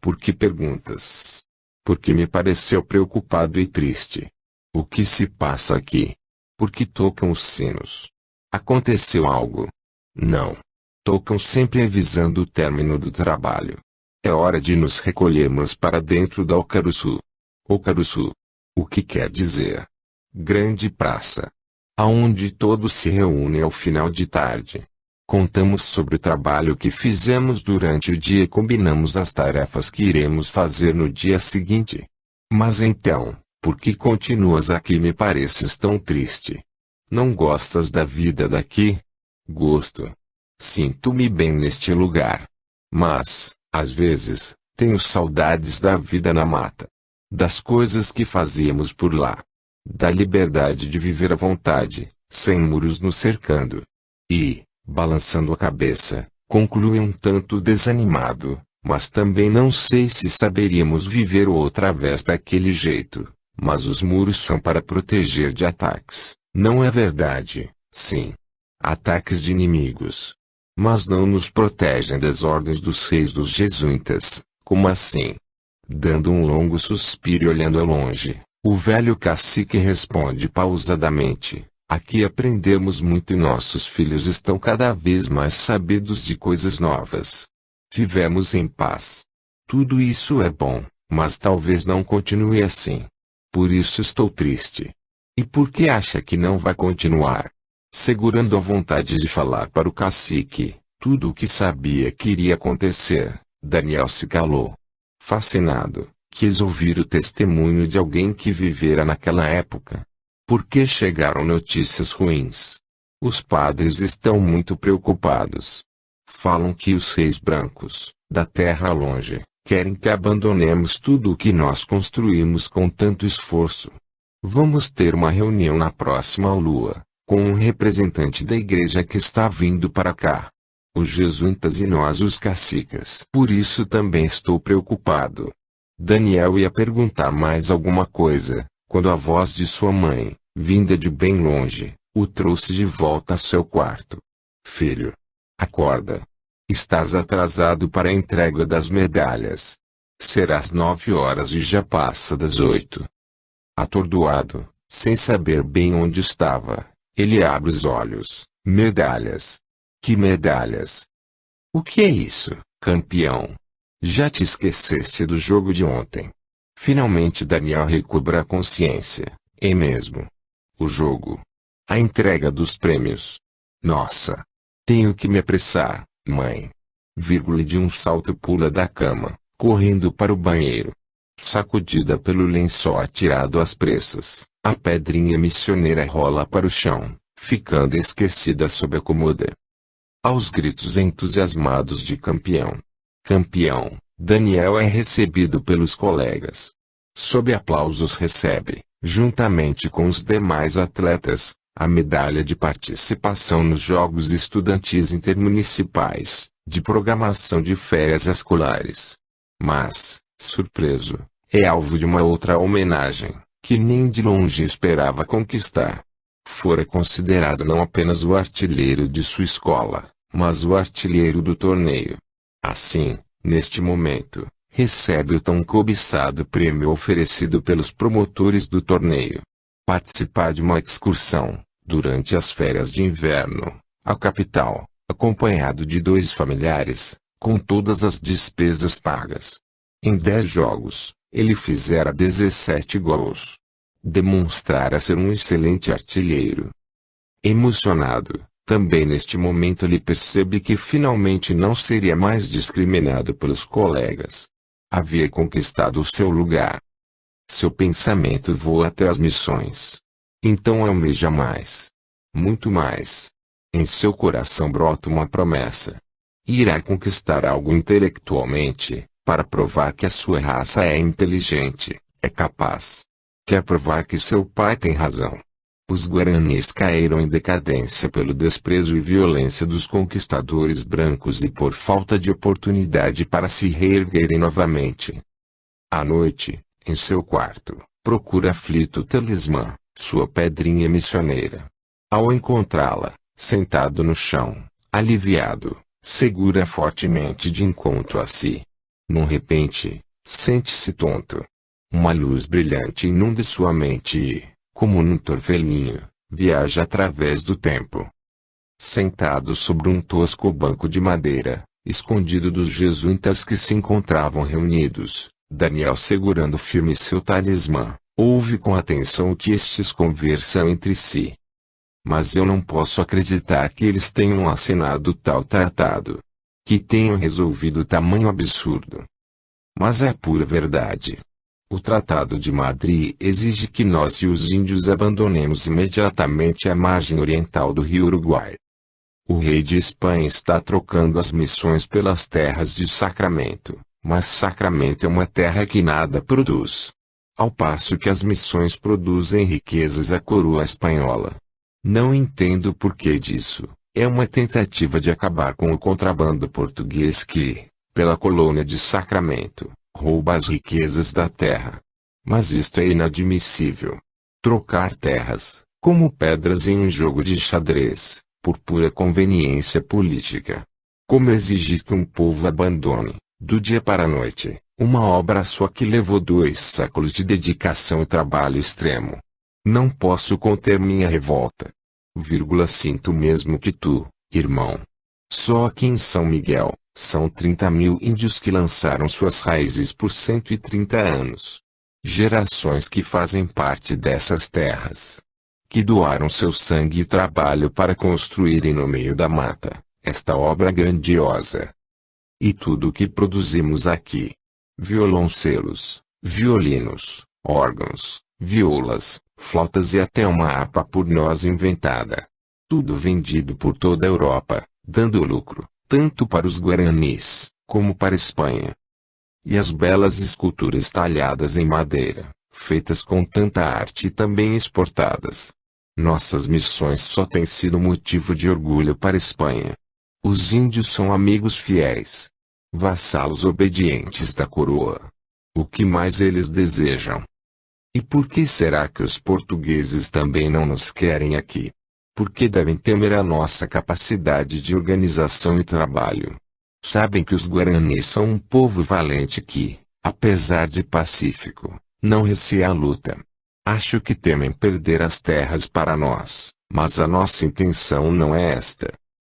"Por que perguntas?" "Porque me pareceu preocupado e triste." "O que se passa aqui?" "Porque tocam os sinos." "Aconteceu algo?" "Não. Tocam sempre avisando o término do trabalho. É hora de nos recolhermos para dentro da Ocaruçu." "Ocaruçu? O que quer dizer?" "Grande praça. Aonde todos se reúnem ao final de tarde. Contamos sobre o trabalho que fizemos durante o dia e combinamos as tarefas que iremos fazer no dia seguinte." "Mas então, por que continuas aqui? Me pareces tão triste." "Não gostas da vida daqui?" "Gosto. Sinto-me bem neste lugar. Mas, às vezes, tenho saudades da vida na mata. Das coisas que fazíamos por lá. Da liberdade de viver à vontade, sem muros nos cercando." E, balançando a cabeça, conclui um tanto desanimado: "Mas também não sei se saberíamos viver outra vez daquele jeito. Mas os muros são para proteger de ataques, não é verdade?" "Sim. Ataques de inimigos. Mas não nos protegem das ordens dos reis dos jesuítas." "Como assim?" Dando um longo suspiro e olhando ao longe, o velho cacique responde pausadamente: "Aqui aprendemos muito e nossos filhos estão cada vez mais sabidos de coisas novas. Vivemos em paz. Tudo isso é bom, mas talvez não continue assim. Por isso estou triste." "E por que acha que não vai continuar?" Segurando a vontade de falar para o cacique tudo o que sabia que iria acontecer, Daniel se calou. Fascinado, quis ouvir o testemunho de alguém que vivera naquela época. "Por que chegaram notícias ruins? Os padres estão muito preocupados. Falam que os reis brancos, da terra longe, querem que abandonemos tudo o que nós construímos com tanto esforço. Vamos ter uma reunião na próxima lua, com um representante da igreja que está vindo para cá. Os jesuítas e nós os caciques. Por isso também estou preocupado." Daniel ia perguntar mais alguma coisa, quando a voz de sua mãe, vinda de bem longe, o trouxe de volta a seu quarto. "Filho, acorda. Estás atrasado para a entrega das medalhas. Será às 9 horas e já passa das 8. Atordoado, sem saber bem onde estava, ele abre os olhos. "Medalhas? Que medalhas? O que é isso, campeão? Já te esqueceste do jogo de ontem?" Finalmente Daniel recobra a consciência. "É mesmo. O jogo. A entrega dos prêmios. Nossa. Tenho que me apressar, mãe." De um salto pula da cama, correndo para o banheiro. Sacudida pelo lençol atirado às pressas, a pedrinha missioneira rola para o chão, ficando esquecida sob a cômoda. Aos gritos entusiasmados de campeão, Daniel é recebido pelos colegas. Sob aplausos recebe, juntamente com os demais atletas, a medalha de participação nos Jogos Estudantis Intermunicipais, de programação de férias escolares. Mas, surpreso, é alvo de uma outra homenagem, que nem de longe esperava conquistar. Fora considerado não apenas o artilheiro de sua escola, mas o artilheiro do torneio. Assim, neste momento, recebe o tão cobiçado prêmio oferecido pelos promotores do torneio. Participar de uma excursão, durante as férias de inverno, à capital, acompanhado de 2 familiares, com todas as despesas pagas. Em 10 jogos, ele fizera 17 gols. Demonstrara ser um excelente artilheiro. Emocionado, também neste momento ele percebe que finalmente não seria mais discriminado pelos colegas. Havia conquistado o seu lugar. Seu pensamento voa até as missões. Então almeja mais. Muito mais. Em seu coração brota uma promessa. Irá conquistar algo intelectualmente, para provar que a sua raça é inteligente, é capaz. Quer provar que seu pai tem razão. Os guaranis caíram em decadência pelo desprezo e violência dos conquistadores brancos e por falta de oportunidade para se reerguerem novamente. À noite, em seu quarto, procura aflito o talismã, sua pedrinha missioneira. Ao encontrá-la, sentado no chão, aliviado, segura fortemente de encontro a si. Num repente, sente-se tonto. Uma luz brilhante inunda sua mente e, como num torvelinho, viaja através do tempo. Sentado sobre um tosco banco de madeira, escondido dos jesuítas que se encontravam reunidos, Daniel segurando firme seu talismã, ouve com atenção o que estes conversam entre si. Mas eu não posso acreditar que eles tenham assinado tal tratado. Que tenham resolvido tamanho absurdo. Mas é pura verdade. O Tratado de Madrid exige que nós e os índios abandonemos imediatamente a margem oriental do rio Uruguai. O rei de Espanha está trocando as missões pelas terras de Sacramento, mas Sacramento é uma terra que nada produz. Ao passo que as missões produzem riquezas à coroa espanhola. Não entendo o porquê disso. É uma tentativa de acabar com o contrabando português que, pela colônia de Sacramento, rouba as riquezas da terra. Mas isto é inadmissível. Trocar terras, como pedras em um jogo de xadrez, por pura conveniência política. Como exigir que um povo abandone, do dia para a noite, uma obra só que levou 2 séculos de dedicação e trabalho extremo. Não posso conter minha revolta. Sinto mesmo que tu, irmão. Só aqui em São Miguel, são 30.000 índios que lançaram suas raízes por 130 anos. Gerações que fazem parte dessas terras. Que doaram seu sangue e trabalho para construírem no meio da mata, esta obra grandiosa. E tudo o que produzimos aqui. Violoncelos, violinos, órgãos, violas, flautas e até uma harpa por nós inventada. Tudo vendido por toda a Europa, dando lucro, tanto para os guaranis, como para a Espanha. E as belas esculturas talhadas em madeira, feitas com tanta arte e também exportadas. Nossas missões só têm sido motivo de orgulho para a Espanha. Os índios são amigos fiéis. Vassalos obedientes da coroa. O que mais eles desejam? E por que será que os portugueses também não nos querem aqui? Porque devem temer a nossa capacidade de organização e trabalho. Sabem que os guaranis são um povo valente que, apesar de pacífico, não receia a luta. Acho que temem perder as terras para nós, mas a nossa intenção não é esta.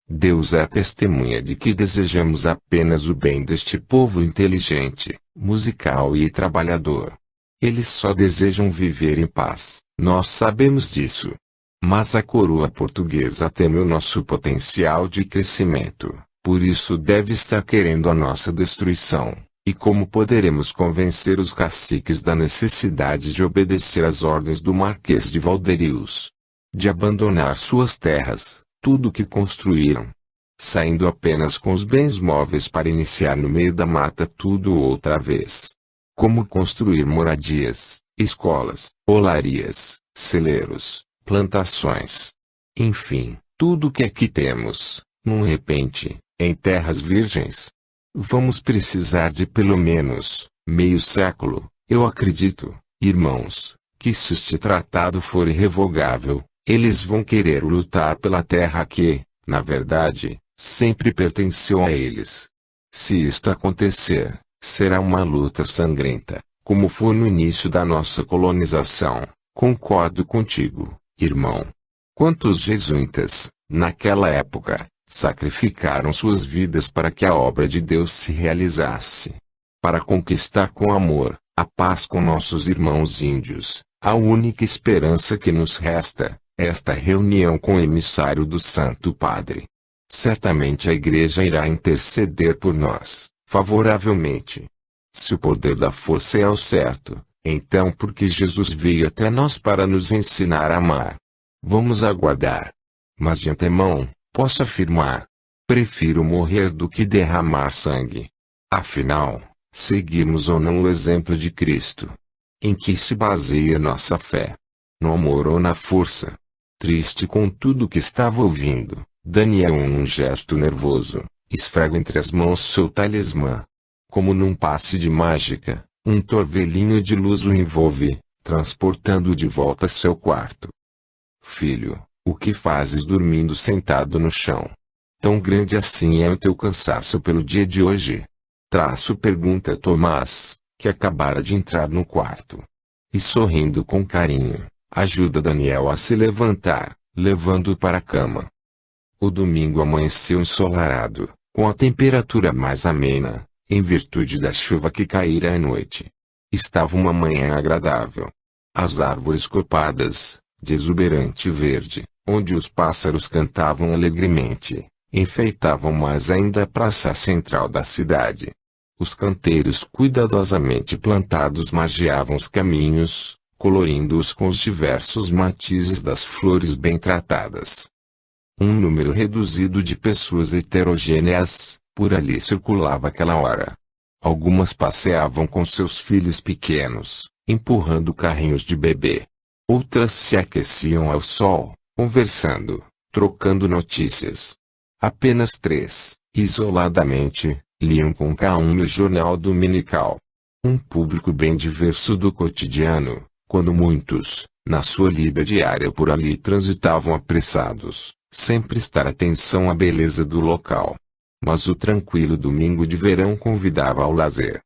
Deus é a testemunha de que desejamos apenas o bem deste povo inteligente, musical e trabalhador. Eles só desejam viver em paz, nós sabemos disso. Mas a coroa portuguesa teme o nosso potencial de crescimento, por isso deve estar querendo a nossa destruição. E como poderemos convencer os caciques da necessidade de obedecer às ordens do Marquês de Valderius? De abandonar suas terras, tudo o que construíram. Saindo apenas com os bens móveis para iniciar no meio da mata tudo outra vez. Como construir moradias, escolas, olarias, celeiros, plantações. Enfim, tudo o que aqui temos, num repente, em terras virgens. Vamos precisar de pelo menos meio século, eu acredito, irmãos, que se este tratado for irrevogável, eles vão querer lutar pela terra que, na verdade, sempre pertenceu a eles. Se isto acontecer, será uma luta sangrenta, como foi no início da nossa colonização. Concordo contigo, irmão. Quantos jesuítas, naquela época, sacrificaram suas vidas para que a obra de Deus se realizasse? Para conquistar com amor a paz com nossos irmãos índios, a única esperança que nos resta é esta reunião com o emissário do Santo Padre. Certamente a Igreja irá interceder por nós, favoravelmente. Se o poder da força é o certo, então por que Jesus veio até nós para nos ensinar a amar? Vamos aguardar. Mas de antemão, posso afirmar: prefiro morrer do que derramar sangue. Afinal, seguimos ou não o exemplo de Cristo? Em que se baseia nossa fé? No amor ou na força? Triste com tudo que estava ouvindo, Daniel, um gesto nervoso, esfrega entre as mãos seu talismã. Como num passe de mágica, um torvelinho de luz o envolve, transportando-o de volta a seu quarto. Filho, o que fazes dormindo sentado no chão? Tão grande assim é o teu cansaço pelo dia de hoje? Pergunta Tomás, que acabara de entrar no quarto. E sorrindo com carinho, ajuda Daniel a se levantar, levando-o para a cama. O domingo amanheceu ensolarado, com a temperatura mais amena, em virtude da chuva que caíra à noite. Estava uma manhã agradável. As árvores copadas, de exuberante verde, onde os pássaros cantavam alegremente, enfeitavam mais ainda a praça central da cidade. Os canteiros cuidadosamente plantados margeavam os caminhos, colorindo-os com os diversos matizes das flores bem tratadas. Um número reduzido de pessoas heterogêneas, por ali circulava aquela hora. Algumas passeavam com seus filhos pequenos, empurrando carrinhos de bebê. Outras se aqueciam ao sol, conversando, trocando notícias. Apenas 3, isoladamente, liam com calma o jornal dominical. Um público bem diverso do cotidiano, quando muitos, na sua lida diária por ali transitavam apressados, sem prestar atenção à beleza do local. Mas o tranquilo domingo de verão convidava ao lazer.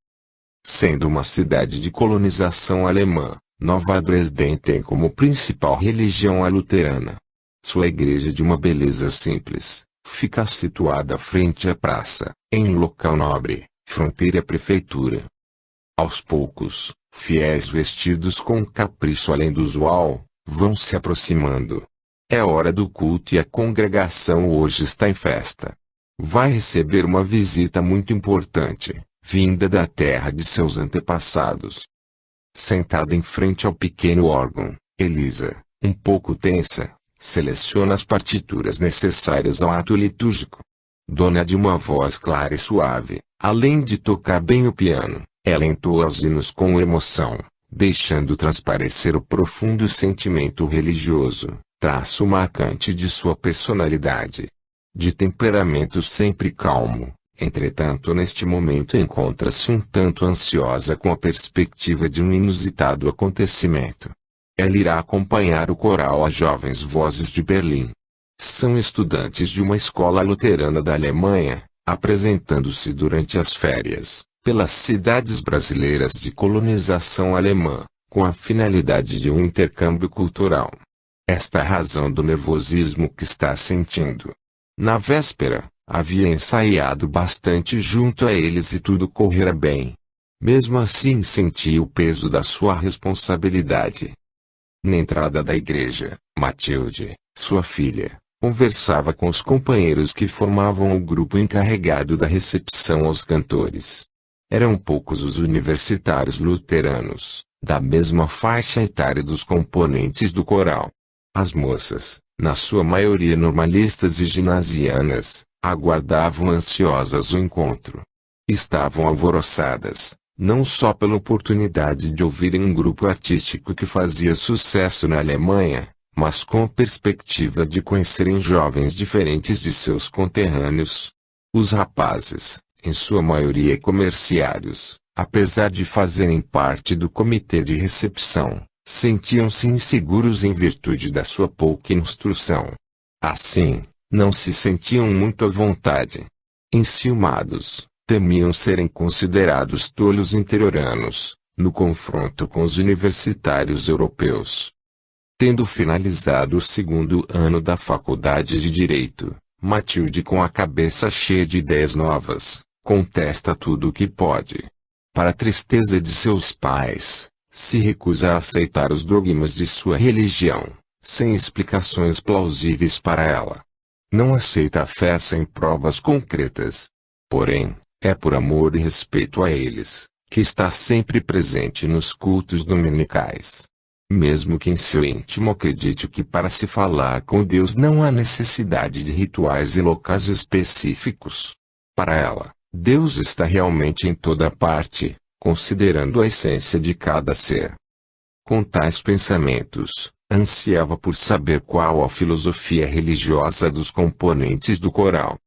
Sendo uma cidade de colonização alemã, Nova Dresden tem como principal religião a luterana. Sua igreja, de uma beleza simples, fica situada frente à praça, em um local nobre, fronteira à prefeitura. Aos poucos, fiéis vestidos com capricho além do usual, vão se aproximando. É hora do culto e a congregação hoje está em festa. Vai receber uma visita muito importante, vinda da terra de seus antepassados. Sentada em frente ao pequeno órgão, Elisa, um pouco tensa, seleciona as partituras necessárias ao ato litúrgico. Dona de uma voz clara e suave, além de tocar bem o piano, ela entoa os hinos com emoção, deixando transparecer o profundo sentimento religioso, traço marcante de sua personalidade. De temperamento sempre calmo, entretanto neste momento encontra-se um tanto ansiosa com a perspectiva de um inusitado acontecimento. Ela irá acompanhar o coral As Jovens Vozes de Berlim. São estudantes de uma escola luterana da Alemanha, apresentando-se durante as férias, pelas cidades brasileiras de colonização alemã, com a finalidade de um intercâmbio cultural. Esta é a razão do nervosismo que está sentindo. Na véspera, havia ensaiado bastante junto a eles e tudo correra bem. Mesmo assim sentia o peso da sua responsabilidade. Na entrada da igreja, Matilde, sua filha, conversava com os companheiros que formavam o grupo encarregado da recepção aos cantores. Eram poucos os universitários luteranos, da mesma faixa etária dos componentes do coral. As moças, na sua maioria normalistas e ginasianas, aguardavam ansiosas o encontro. Estavam alvoroçadas, não só pela oportunidade de ouvirem um grupo artístico que fazia sucesso na Alemanha, mas com a perspectiva de conhecerem jovens diferentes de seus conterrâneos. Os rapazes, em sua maioria comerciários, apesar de fazerem parte do comitê de recepção, sentiam-se inseguros em virtude da sua pouca instrução. Assim, não se sentiam muito à vontade. Enciumados, temiam serem considerados tolos interioranos, no confronto com os universitários europeus. Tendo finalizado o segundo ano da faculdade de Direito, Matilde, com a cabeça cheia de ideias novas, contesta tudo o que pode. Para a tristeza de seus pais, se recusa a aceitar os dogmas de sua religião, sem explicações plausíveis para ela. Não aceita a fé sem provas concretas. Porém, é por amor e respeito a eles, que está sempre presente nos cultos dominicais. Mesmo que em seu íntimo acredite que para se falar com Deus não há necessidade de rituais e locais específicos. Para ela, Deus está realmente em toda parte, considerando a essência de cada ser. Com tais pensamentos, ansiava por saber qual a filosofia religiosa dos componentes do coral.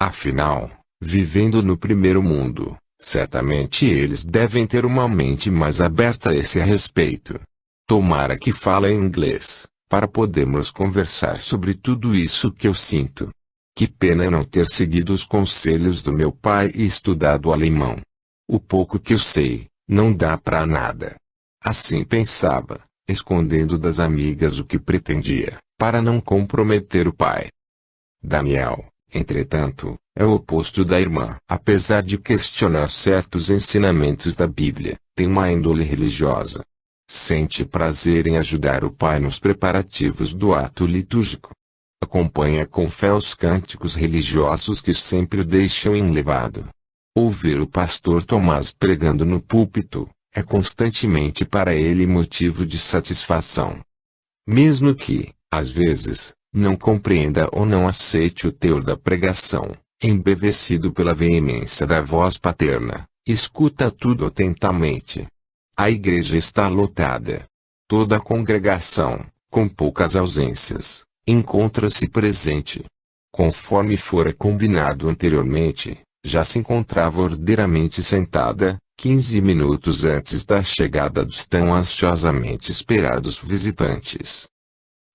Afinal, vivendo no primeiro mundo, certamente eles devem ter uma mente mais aberta a esse respeito. Tomara que fale em inglês, para podermos conversar sobre tudo isso que eu sinto. Que pena não ter seguido os conselhos do meu pai e estudado alemão. O pouco que eu sei, não dá para nada. Assim pensava, escondendo das amigas o que pretendia, para não comprometer o pai. Daniel, entretanto, é o oposto da irmã. Apesar de questionar certos ensinamentos da Bíblia, tem uma índole religiosa. Sente prazer em ajudar o pai nos preparativos do ato litúrgico. Acompanha com fé os cânticos religiosos que sempre o deixam enlevado. Ouvir o pastor Tomás pregando no púlpito é constantemente para ele motivo de satisfação. Mesmo que, às vezes, não compreenda ou não aceite o teor da pregação, embevecido pela veemência da voz paterna, escuta tudo atentamente. A igreja está lotada. Toda a congregação, com poucas ausências, encontra-se presente. Conforme fora combinado anteriormente, já se encontrava ordeiramente sentada, 15 minutos antes da chegada dos tão ansiosamente esperados visitantes.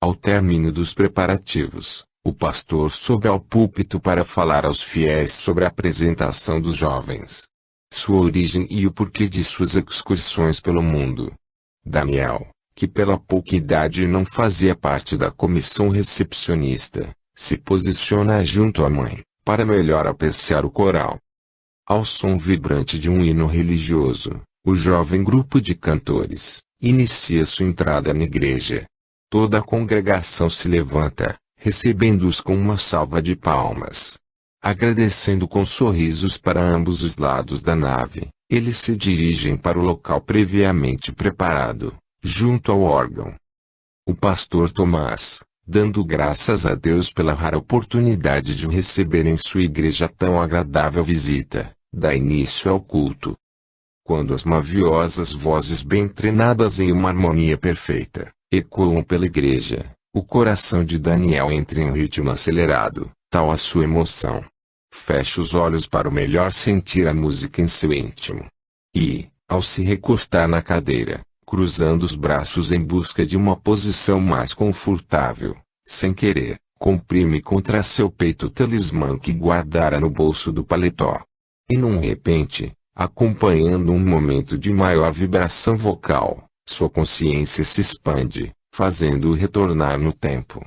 Ao término dos preparativos, o pastor sobe ao púlpito para falar aos fiéis sobre a apresentação dos jovens, sua origem e o porquê de suas excursões pelo mundo. Daniel, que pela pouca idade não fazia parte da comissão recepcionista, se posiciona junto à mãe, para melhor apreciar o coral. Ao som vibrante de um hino religioso, o jovem grupo de cantores inicia sua entrada na igreja. Toda a congregação se levanta, recebendo-os com uma salva de palmas. Agradecendo com sorrisos para ambos os lados da nave, eles se dirigem para o local previamente preparado, junto ao órgão. O pastor Tomás, dando graças a Deus pela rara oportunidade de receber em sua igreja tão agradável visita, dá início ao culto. Quando as maviosas vozes bem treinadas em uma harmonia perfeita, ecoam pela igreja, o coração de Daniel entra em ritmo acelerado, tal a sua emoção. Fecha os olhos para o melhor sentir a música em seu íntimo. E, ao se recostar na cadeira, cruzando os braços em busca de uma posição mais confortável, sem querer, comprime contra seu peito o talismã que guardara no bolso do paletó. E num repente, acompanhando um momento de maior vibração vocal, sua consciência se expande, fazendo-o retornar no tempo.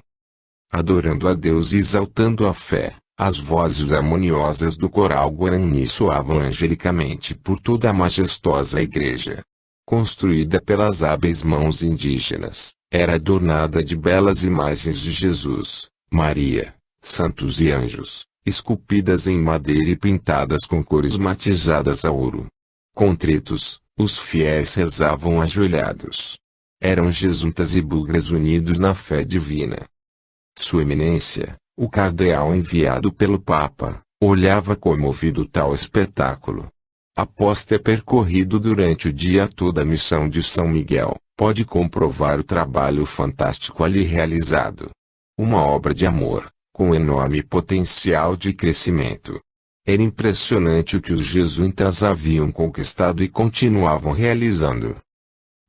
Adorando a Deus e exaltando a fé, as vozes harmoniosas do coral Guarani soavam angelicamente por toda a majestosa igreja. Construída pelas hábeis mãos indígenas, era adornada de belas imagens de Jesus, Maria, santos e anjos, esculpidas em madeira e pintadas com cores matizadas a ouro. Contritos, os fiéis rezavam ajoelhados. Eram jesuítas e bugres unidos na fé divina. Sua Eminência, o cardeal enviado pelo Papa, olhava comovido tal espetáculo. Após ter percorrido durante o dia toda a missão de São Miguel, pode comprovar o trabalho fantástico ali realizado. Uma obra de amor, com enorme potencial de crescimento. Era impressionante o que os jesuítas haviam conquistado e continuavam realizando.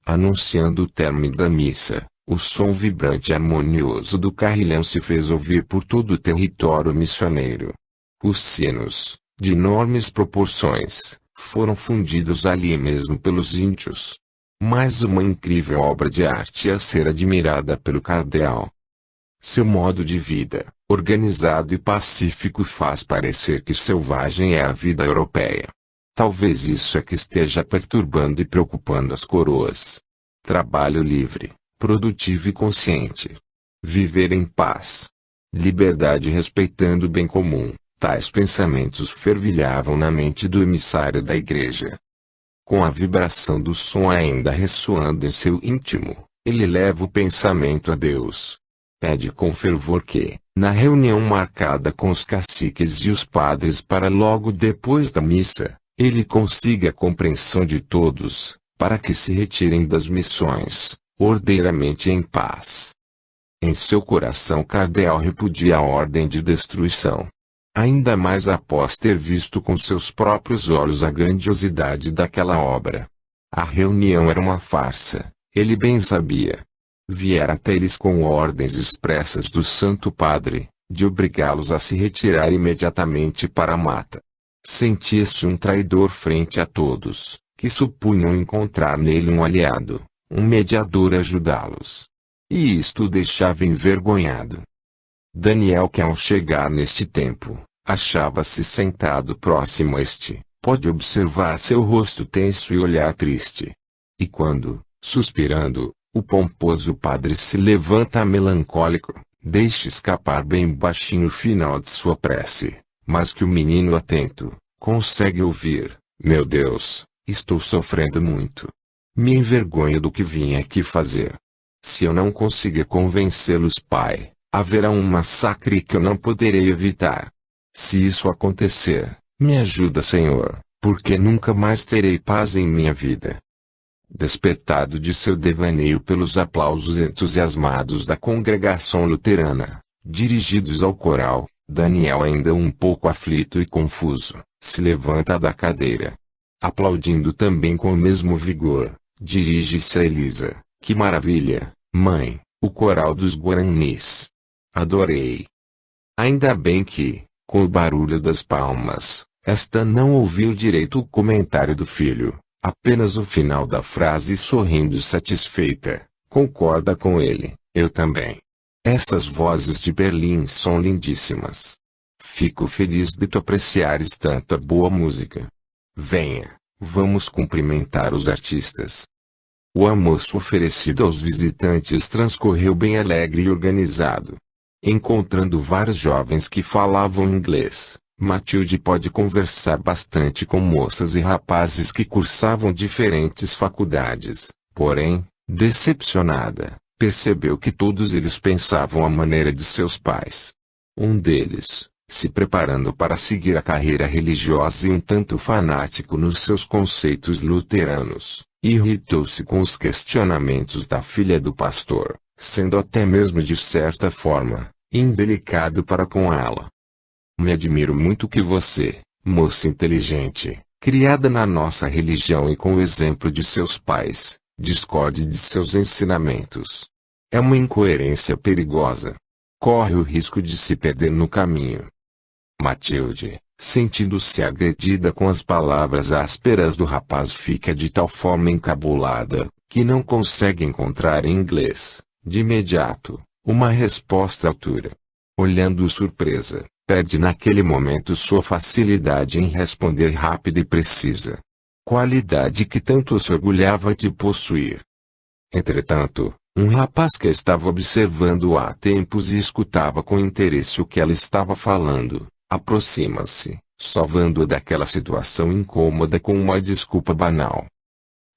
Anunciando o término da missa, o som vibrante e harmonioso do carrilhão se fez ouvir por todo o território missioneiro. Os sinos, de enormes proporções, foram fundidos ali mesmo pelos índios. Mais uma incrível obra de arte a ser admirada pelo cardeal. Seu modo de vida, organizado e pacífico, faz parecer que selvagem é a vida europeia. Talvez isso é que esteja perturbando e preocupando as coroas. Trabalho livre, produtivo e consciente. Viver em paz. Liberdade respeitando o bem comum. Tais pensamentos fervilhavam na mente do emissário da igreja. Com a vibração do som ainda ressoando em seu íntimo, ele leva o pensamento a Deus. Pede com fervor que, na reunião marcada com os caciques e os padres para logo depois da missa, ele consiga a compreensão de todos, para que se retirem das missões, ordeiramente em paz. Em seu coração cardeal repudia a ordem de destruição. Ainda mais após ter visto com seus próprios olhos a grandiosidade daquela obra. A reunião era uma farsa, ele bem sabia. Viera até eles com ordens expressas do Santo Padre, de obrigá-los a se retirar imediatamente para a mata. Sentia-se um traidor frente a todos, que supunham encontrar nele um aliado, um mediador a ajudá-los. E isto o deixava envergonhado. Daniel, que ao chegar neste tempo, achava-se sentado próximo a este, pode observar seu rosto tenso e olhar triste. E quando, suspirando, o pomposo padre se levanta melancólico, deixa escapar bem baixinho o final de sua prece, mas que o menino atento, consegue ouvir: meu Deus, estou sofrendo muito. Me envergonho do que vim aqui fazer. Se eu não conseguir convencê-los, Pai, haverá um massacre que eu não poderei evitar. Se isso acontecer, me ajuda, Senhor, porque nunca mais terei paz em minha vida. Despertado de seu devaneio pelos aplausos entusiasmados da congregação luterana, dirigidos ao coral, Daniel, ainda um pouco aflito e confuso, se levanta da cadeira. Aplaudindo também com o mesmo vigor, dirige-se a Elisa. Que maravilha, mãe, o coral dos Guaranis. Adorei. Ainda bem que, com o barulho das palmas, esta não ouviu direito o comentário do filho, apenas o final da frase, sorrindo satisfeita, concorda com ele: eu também. Essas vozes de Berlim são lindíssimas. Fico feliz de tu apreciares tanta boa música. Venha, vamos cumprimentar os artistas. O almoço oferecido aos visitantes transcorreu bem alegre e organizado. Encontrando vários jovens que falavam inglês, Matilde pôde conversar bastante com moças e rapazes que cursavam diferentes faculdades. Porém, decepcionada, percebeu que todos eles pensavam à maneira de seus pais. Um deles, se preparando para seguir a carreira religiosa e um tanto fanático nos seus conceitos luteranos, irritou-se com os questionamentos da filha do pastor, sendo até mesmo de certa forma, indelicado para com ela. Me admiro muito que você, moça inteligente, criada na nossa religião e com o exemplo de seus pais, discorde de seus ensinamentos. É uma incoerência perigosa. Corre o risco de se perder no caminho. Matilde, sentindo-se agredida com as palavras ásperas do rapaz, fica de tal forma encabulada, que não consegue encontrar em inglês, de imediato, uma resposta à altura. Olhando-o surpresa, perde naquele momento sua facilidade em responder rápida e precisa. Qualidade que tanto se orgulhava de possuir. Entretanto, um rapaz que estava observando-a há tempos e escutava com interesse o que ela estava falando, aproxima-se, salvando-a daquela situação incômoda com uma desculpa banal.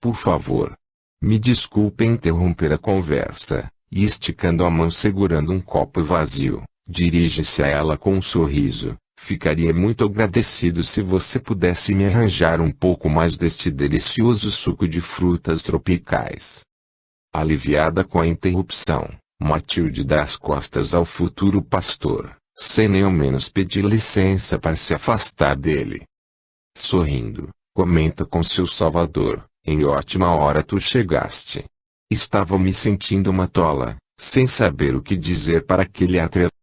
Por favor, me desculpe interromper a conversa, e esticando a mão segurando um copo vazio, dirige-se a ela com um sorriso. Ficaria muito agradecido se você pudesse me arranjar um pouco mais deste delicioso suco de frutas tropicais. Aliviada com a interrupção, Matilde dá as costas ao futuro pastor, sem nem ao menos pedir licença para se afastar dele. Sorrindo, comenta com seu salvador: em ótima hora tu chegaste. Estava me sentindo uma tola, sem saber o que dizer para aquele atleta.